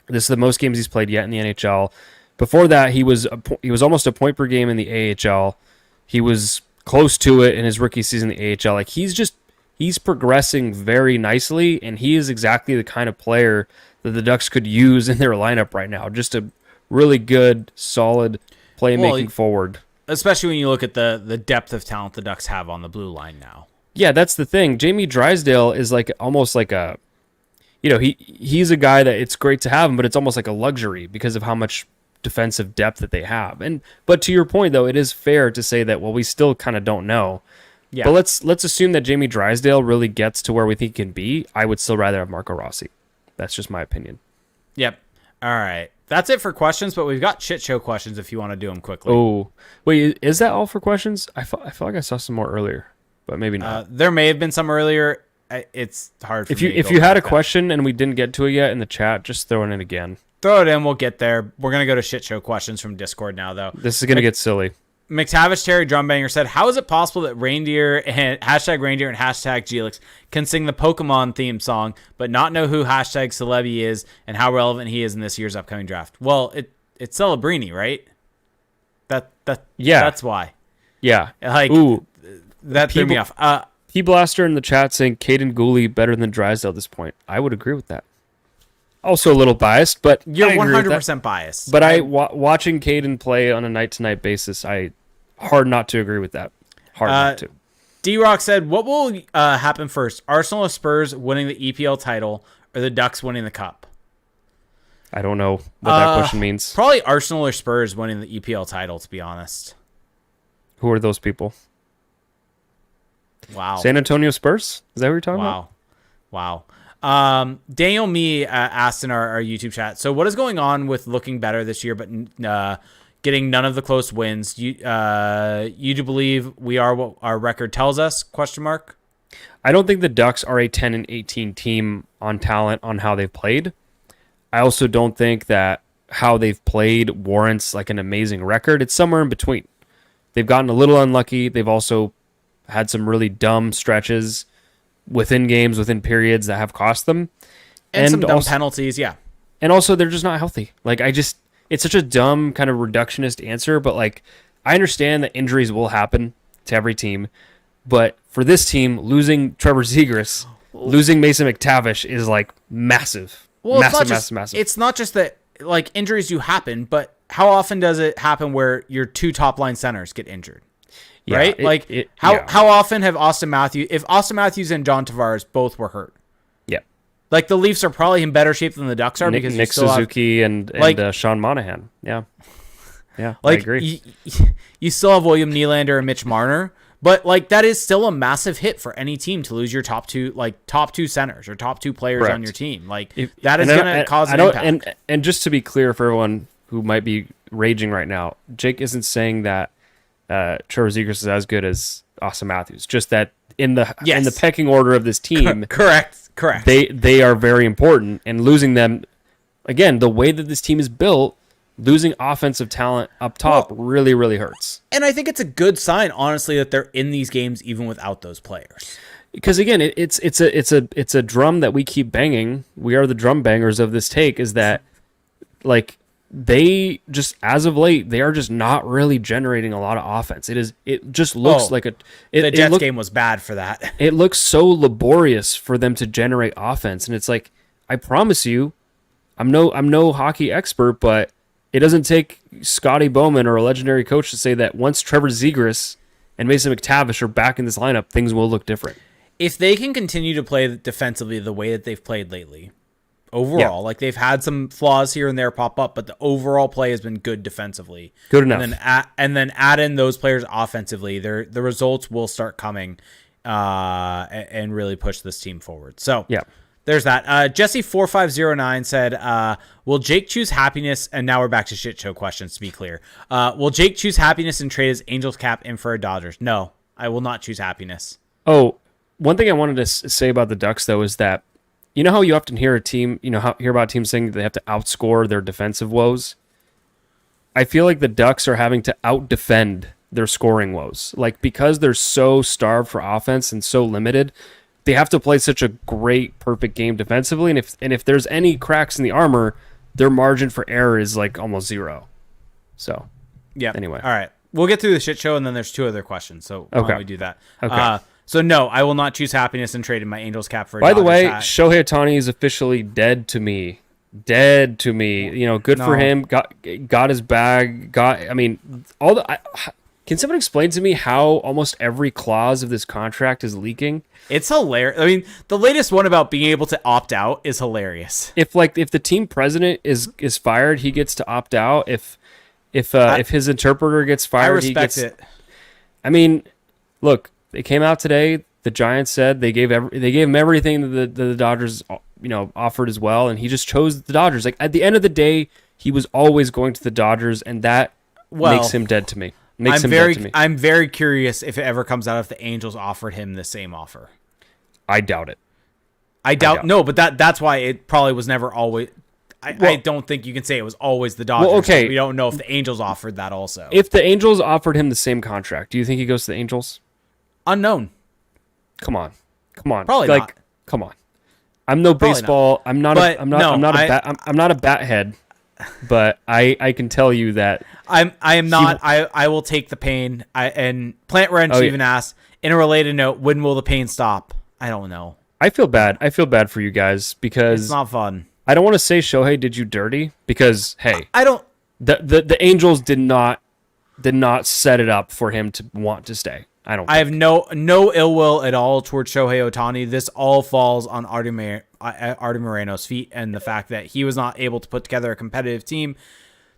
This is the most games he's played yet in the NHL. Before that, he was almost a point per game in the AHL. He was close to it in his rookie season in the AHL. Like, he's progressing very nicely, and he is exactly the kind of player that the Ducks could use in their lineup right now. Just a really good, solid playmaking forward. Especially when you look at the depth of talent the Ducks have on the blue line now. Yeah, that's the thing. Jamie Drysdale is like almost like a, he's a guy that it's great to have him, but it's almost like a luxury because of how much defensive depth that they have. But to your point, though, it is fair to say that, well, we still kind of don't know. Yeah. But let's assume that Jamie Drysdale really gets to where we think he can be. I would still rather have Marco Rossi. That's just my opinion. Yep. All right. That's it for questions, but we've got shit show questions if you want to do them quickly. Oh, wait, is that all for questions? I feel like I saw some more earlier, but maybe not. There may have been some earlier. It's hard for me. If you had a question and we didn't get to it yet in the chat, just throw it in again. Throw it in. We'll get there. We're going to go to shit show questions from Discord now, though. This is going to get silly. McTavish Terry Drumbanger said, how is it possible that Reindeer and #Gelix can sing the Pokemon theme song, but not know who #Celebi is and how relevant he is in this year's upcoming draft? Well, it's Celebrini, right? That's why. Yeah. That threw me off. P-Blaster in the chat saying Caden Gooley better than Drysdale at this point. I would agree with that. Also a little biased, but you're 100% biased. But watching Caden play on a night-to-night basis, hard not to agree with that. Hard not to. D-Rock said, what will happen first? Arsenal or Spurs winning the EPL title or the Ducks winning the Cup? I don't know what that question means. Probably Arsenal or Spurs winning the EPL title, to be honest. Who are those people? Wow. San Antonio Spurs? Is that what you're talking about? Wow. Daniel Me asked in our YouTube chat, so what is going on with looking better this year but getting none of the close wins? You do believe we are what our record tells us? ? I don't think the Ducks are a 10-18 team on talent on how they've played. I also don't think that how they've played warrants like an amazing record. It's somewhere in between. They've gotten a little unlucky. They've also had some really dumb stretches within games, within periods that have cost them. And some dumb penalties, yeah. And also, they're just not healthy. It's such a dumb kind of reductionist answer, but I understand that injuries will happen to every team. But for this team, losing Trevor Zegras, losing Mason McTavish is massive. Well, massive. It's not just that injuries do happen, but how often does it happen where your two top line centers get injured? Yeah, right? How often have if Austin Matthews and John Tavares both were hurt? Yeah. Like the Leafs are probably in better shape than the Ducks are because Nick Suzuki and Sean Monahan. Yeah. Yeah, like, I agree. You still have William Nylander and Mitch Marner, but like that is still a massive hit for any team to lose your top two centers or top two players on your team. Like that is going to cause an impact. And just to be clear for everyone who might be raging right now, Jake isn't saying that Trevor Zegras is as good as Austin Matthews. Just that in the pecking order of this team, correct. They are very important, and losing them again, the way that this team is built. Losing offensive talent up top really, really hurts. And I think it's a good sign, honestly, that they're in these games even without those players. Because again, it's a drum that we keep banging. We are the drum bangers of this take. Is that like they just as of late they are just not really generating a lot of offense. It just looks like the Jets game was bad for that. It looks so laborious for them to generate offense, and it's like I promise you, I'm no hockey expert, but it doesn't take Scotty Bowman or a legendary coach to say that once Trevor Zegras and Mason McTavish are back in this lineup, things will look different. If they can continue to play defensively the way that they've played lately, overall, like they've had some flaws here and there pop up, but the overall play has been good defensively. Good enough. And then add in those players offensively, the results will start coming and really push this team forward. So yeah. There's that. Jesse4509 said, will Jake choose happiness? And now we're back to shit show questions, to be clear. Will Jake choose happiness and trade his Angels cap in for a Dodgers? No, I will not choose happiness. Oh, one thing I wanted to say about the Ducks, though, is that you know how you often hear hear about teams saying that they have to outscore their defensive woes? I feel like the Ducks are having to out-defend their scoring woes. Like, because they're so starved for offense and so limited, they have to play such a great, perfect game defensively, and if there's any cracks in the armor, their margin for error is like almost zero. So, yeah. Anyway, all right, we'll get through the shit show, and then there's two other questions. So why don't we do that? Okay. So no, I will not choose happiness and trade in my Angels cap for a By the Dodgers way, hat. Shohei Ohtani is officially dead to me. Dead to me. You know, good for him. Got his bag. Can someone explain to me how almost every clause of this contract is leaking? It's hilarious. I mean, the latest one about being able to opt out is hilarious. If the team president is fired, he gets to opt out. If his interpreter gets fired, he gets it. I mean, look, they came out today. The Giants said they gave him everything that the Dodgers offered as well, and he just chose the Dodgers. Like at the end of the day, he was always going to the Dodgers, and that makes him dead to me. I'm very curious if it ever comes out if the Angels offered him the same offer. I doubt it. I doubt no, but that's why it probably was never always. I don't think you can say it was always the Dodgers. Well, okay. We don't know if the Angels offered that also. If the Angels offered him the same contract, do you think he goes to the Angels? Unknown. Come on. Probably not. Come on. I'm no Probably baseball. Not. I'm not a bat head, but I can tell you that I am not. I will take the pain. And Plant Wrench even asked, in a related note, when will the pain stop? I don't know. I feel bad. I feel bad for you guys because it's not fun. I don't want to say Shohei did you dirty because hey, I don't. The Angels did not set it up for him to want to stay. I have no ill will at all towards Shohei Ohtani. This all falls on Artie Moreno's feet and the fact that he was not able to put together a competitive team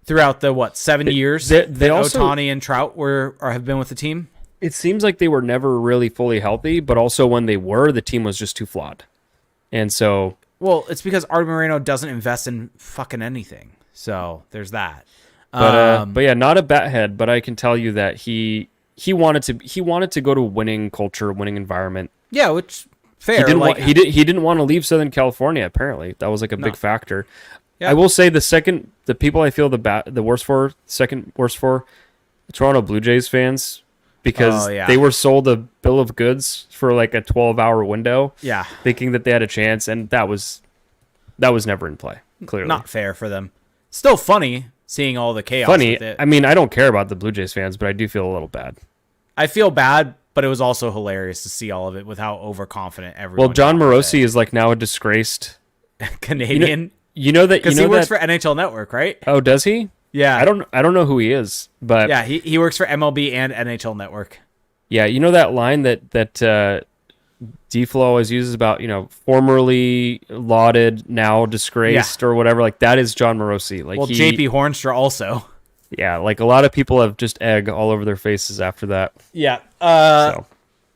throughout the 7 years that Ohtani and Trout have been with the team. It seems like they were never really fully healthy, but also when they were, the team was just too flawed. And so, well, it's because Artie Moreno doesn't invest in fucking anything. So there's that. But yeah, not a bat head, but I can tell you that he wanted to go to winning culture, winning environment. Yeah, which fair. He didn't want to leave Southern California. Apparently, that was like a big factor. Yeah. I will say the people I feel second worst for, Toronto Blue Jays fans, because they were sold a bill of goods for like a 12-hour window. Yeah, thinking that they had a chance, and that was never in play. Clearly, not fair for them. Still funny. Seeing all the chaos with it. I mean, I don't care about the Blue Jays fans, but I do feel a little bad. I feel bad, but it was also hilarious to see all of it with how overconfident everyone. Well, John Morosi is like now a disgraced Canadian. You know that because he works for NHL Network, right? Oh, does he? Yeah. I don't know who he is, but yeah, he works for MLB and NHL Network. Yeah, you know that line that D-Flow always uses about, formerly lauded, now Yeah. disgraced or whatever. Like that is John Morosi. Like Well, JP Hornstra also. yeah, like a lot of people have just egg all over their faces after that. Yeah. So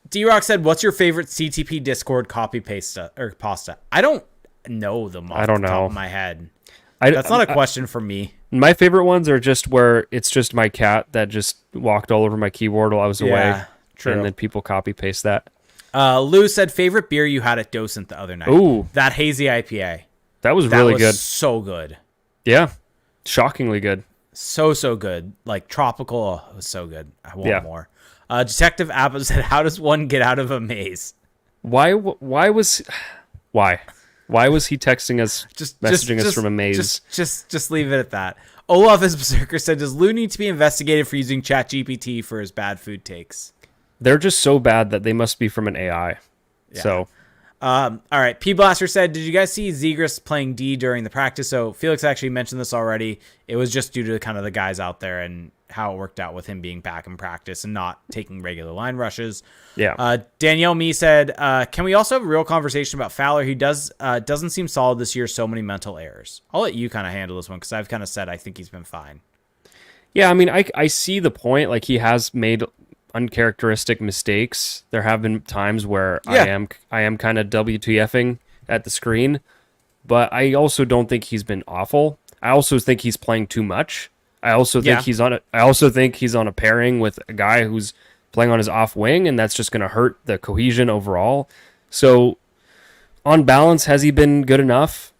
D-Rock said, "What's your favorite CTP Discord copy paste or pasta?" I don't know them off I don't the top know. of my head. I, That's not a question for me. my favorite ones are just where it's just my cat that just walked all over my keyboard while I was away. Yeah, true. And then people copy paste that. Lou said, "Favorite beer you had at Docent the other night?" Ooh, That hazy IPA. that was That really was good. so good. Yeah, shockingly good. So good. Like tropical. Oh, it was so good. I want Yeah. more. Detective Apple said, "How does one get out of a maze?" Why was he texting us, messaging us from a maze? Just leave it at that. Olaf is Berserker said, "Does Lou need to be investigated for using ChatGPT for his bad food takes?" They're just so bad that they must be from an AI. Yeah. So All right. P Blaster said, "Did you guys see Zegras playing D during the practice?" So Felix actually mentioned this already. It was just due to kind of the guys out there and how it worked out with him being back in practice and not taking regular line rushes. yeah, Danielle Me said, "Can we also have a real conversation about Fowler? He doesn't seem solid this year. So many mental errors." I'll let you kind of handle this one because I've kind of said I think he's been fine. yeah. I mean, I see the point. Like he has made uncharacteristic mistakes. There have been times where Yeah. I am kind of WTFing at the screen, but I also don't think he's been awful. I also think he's playing too much. I also think he's on a pairing with a guy who's playing on his off wing, and that's just going to hurt the cohesion overall. So on balance, has he been good enough?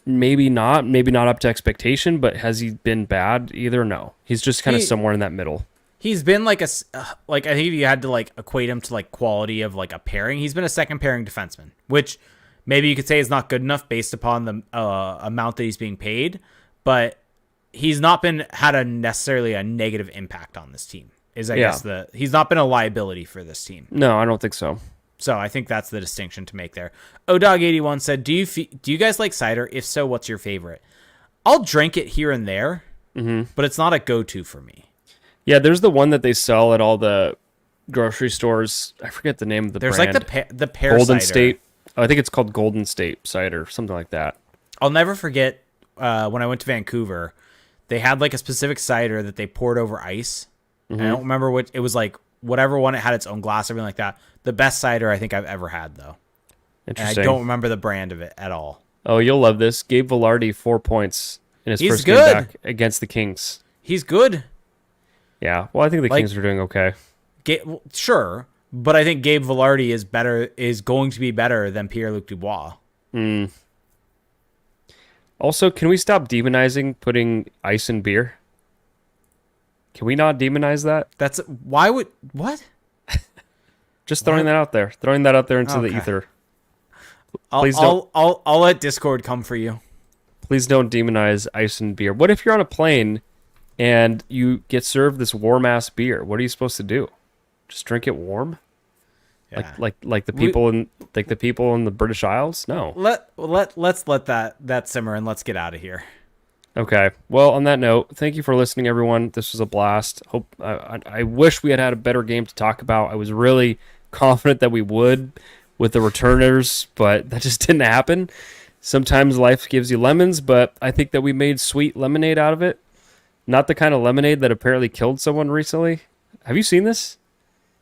Maybe not up to expectation, but has he been bad either? No. He's just kind of somewhere in that middle. He's been like I think if you had to like equate him to like quality of like a pairing, he's been a second pairing defenseman, which maybe you could say is not good enough based upon the amount that he's being paid, but he's not had a necessarily a negative impact on this team. Guess he's not been a liability for this team. No, I don't think so. So I think that's the distinction to make there. Odog81 said, "Do you guys like cider? If so, what's your favorite?" I'll drink it here and there, but it's not a go-to for me. Yeah, there's the one that they sell at all the grocery stores. I forget the name of the There's brand. like the pear Golden cider. State. Oh, I think it's called Golden State cider, something like that. I'll never forget when I went to Vancouver, they had like a specific cider that they poured over ice. And I don't remember what it was like. Whatever one, it had its own glass, everything like that. The best cider I think I've ever had, though. And I Interesting. don't remember the brand of it at all. Oh, you'll love this. Gabe Velarde, 4 points in his He's first good. game back against the Kings. He's good. Yeah, well, I think the Kings are doing okay. Sure, but I think Gabe Velarde is going to be better than Pierre-Luc Dubois. Also, can we stop demonizing putting ice in beer? Can we not demonize that? That's why would what? Just throwing that out there. Throwing that out there into the Okay. ether. I'll let Discord come for you. Please don't demonize ice and beer. What if you're on a plane and you get served this warm ass beer? What are you supposed to do? Just drink it warm? Yeah. Like the people in the British Isles? No. Let's let that simmer and let's get out of here. Okay. Well, on that note, thank you for listening, everyone. This was a blast. Hope I wish we had a better game to talk about. I was really confident that we would with the returners, but that just didn't happen. Sometimes life gives you lemons, but I think that we made sweet lemonade out of it. Not the kind of lemonade that apparently killed someone recently. Have you seen this?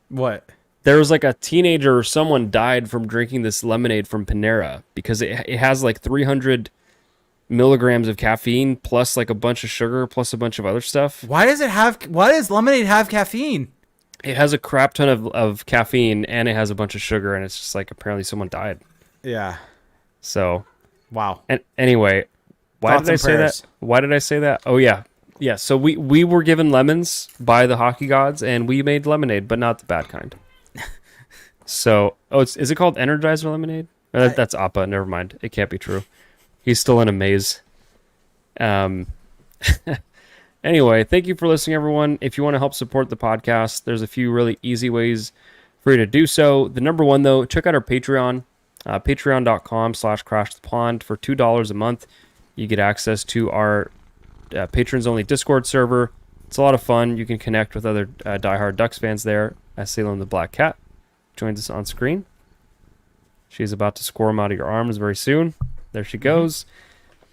What? There was like a teenager or someone died from drinking this lemonade from Panera because it has like 300 milligrams of caffeine plus like a bunch of sugar plus a bunch of other stuff. Why does lemonade have caffeine? It has a crap ton of caffeine and it has a bunch of sugar, and it's just like apparently someone died. Yeah. So, Wow. and anyway, why Thoughts did I and say prayers. that? Why did I say that? Oh yeah. Yeah, so we were given lemons by the hockey gods and we made lemonade, but not the bad kind. So, is it called Energizer lemonade? That's Appa, never mind. It can't be true. He's still in a maze. Anyway, thank you for listening, everyone. If you want to help support the podcast, there's a few really easy ways for you to do so. The number one, though, check out our Patreon, patreon.com/crashthepond. For $2 a month, you get access to our patrons-only Discord server. It's a lot of fun. You can connect with other diehard Ducks fans there. as Salem the Black Cat joins us on screen. She's about to squirm out of your arms very soon. There she goes.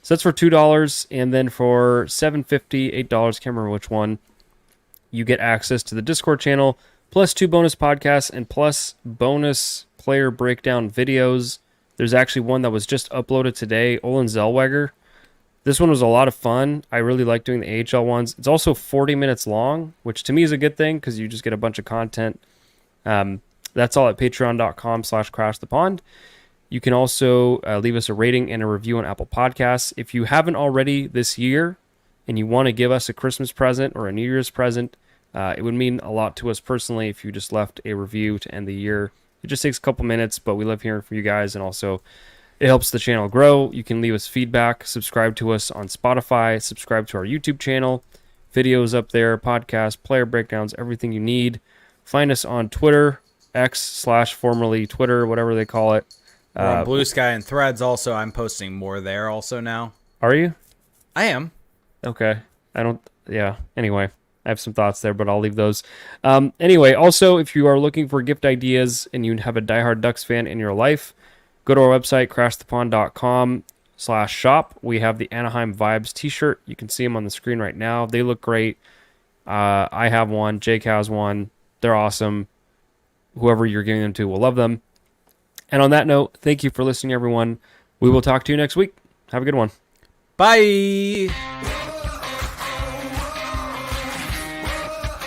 So that's for $2, and then for $7.50, $8, can't remember which one, you get access to the Discord channel, plus 2 bonus podcasts, and plus bonus player breakdown videos. There's actually one that was just uploaded today, Olin Zellweger. This one was a lot of fun. I really like doing the AHL ones. It's also 40 minutes long, which to me is a good thing because you just get a bunch of content. That's all at patreon.com/crashthepond. You can also leave us a rating and a review on Apple Podcasts. If you haven't already this year and you want to give us a Christmas present or a New Year's present, it would mean a lot to us personally if you just left a review to end the year. It just takes a couple minutes, but we love hearing from you guys, and also it helps the channel grow. You can leave us feedback, subscribe to us on Spotify, subscribe to our YouTube channel, videos up there, podcasts, player breakdowns, everything you need. Find us on Twitter, X/formerly Twitter, whatever they call it. We're on Blue Sky and Threads also. I'm posting more there also now. Are you? I am. Okay. Anyway, I have some thoughts there, but I'll leave those. Anyway, also, if you are looking for gift ideas and you have a diehard Ducks fan in your life, go to our website, crashthepond.com/shop. We have the Anaheim Vibes t-shirt. You can see them on the screen right now. They look great. I have one. Jake has one. They're awesome. Whoever you're giving them to will love them. And on that note, thank you for listening, everyone. We will talk to you next week. Have a good one. Bye.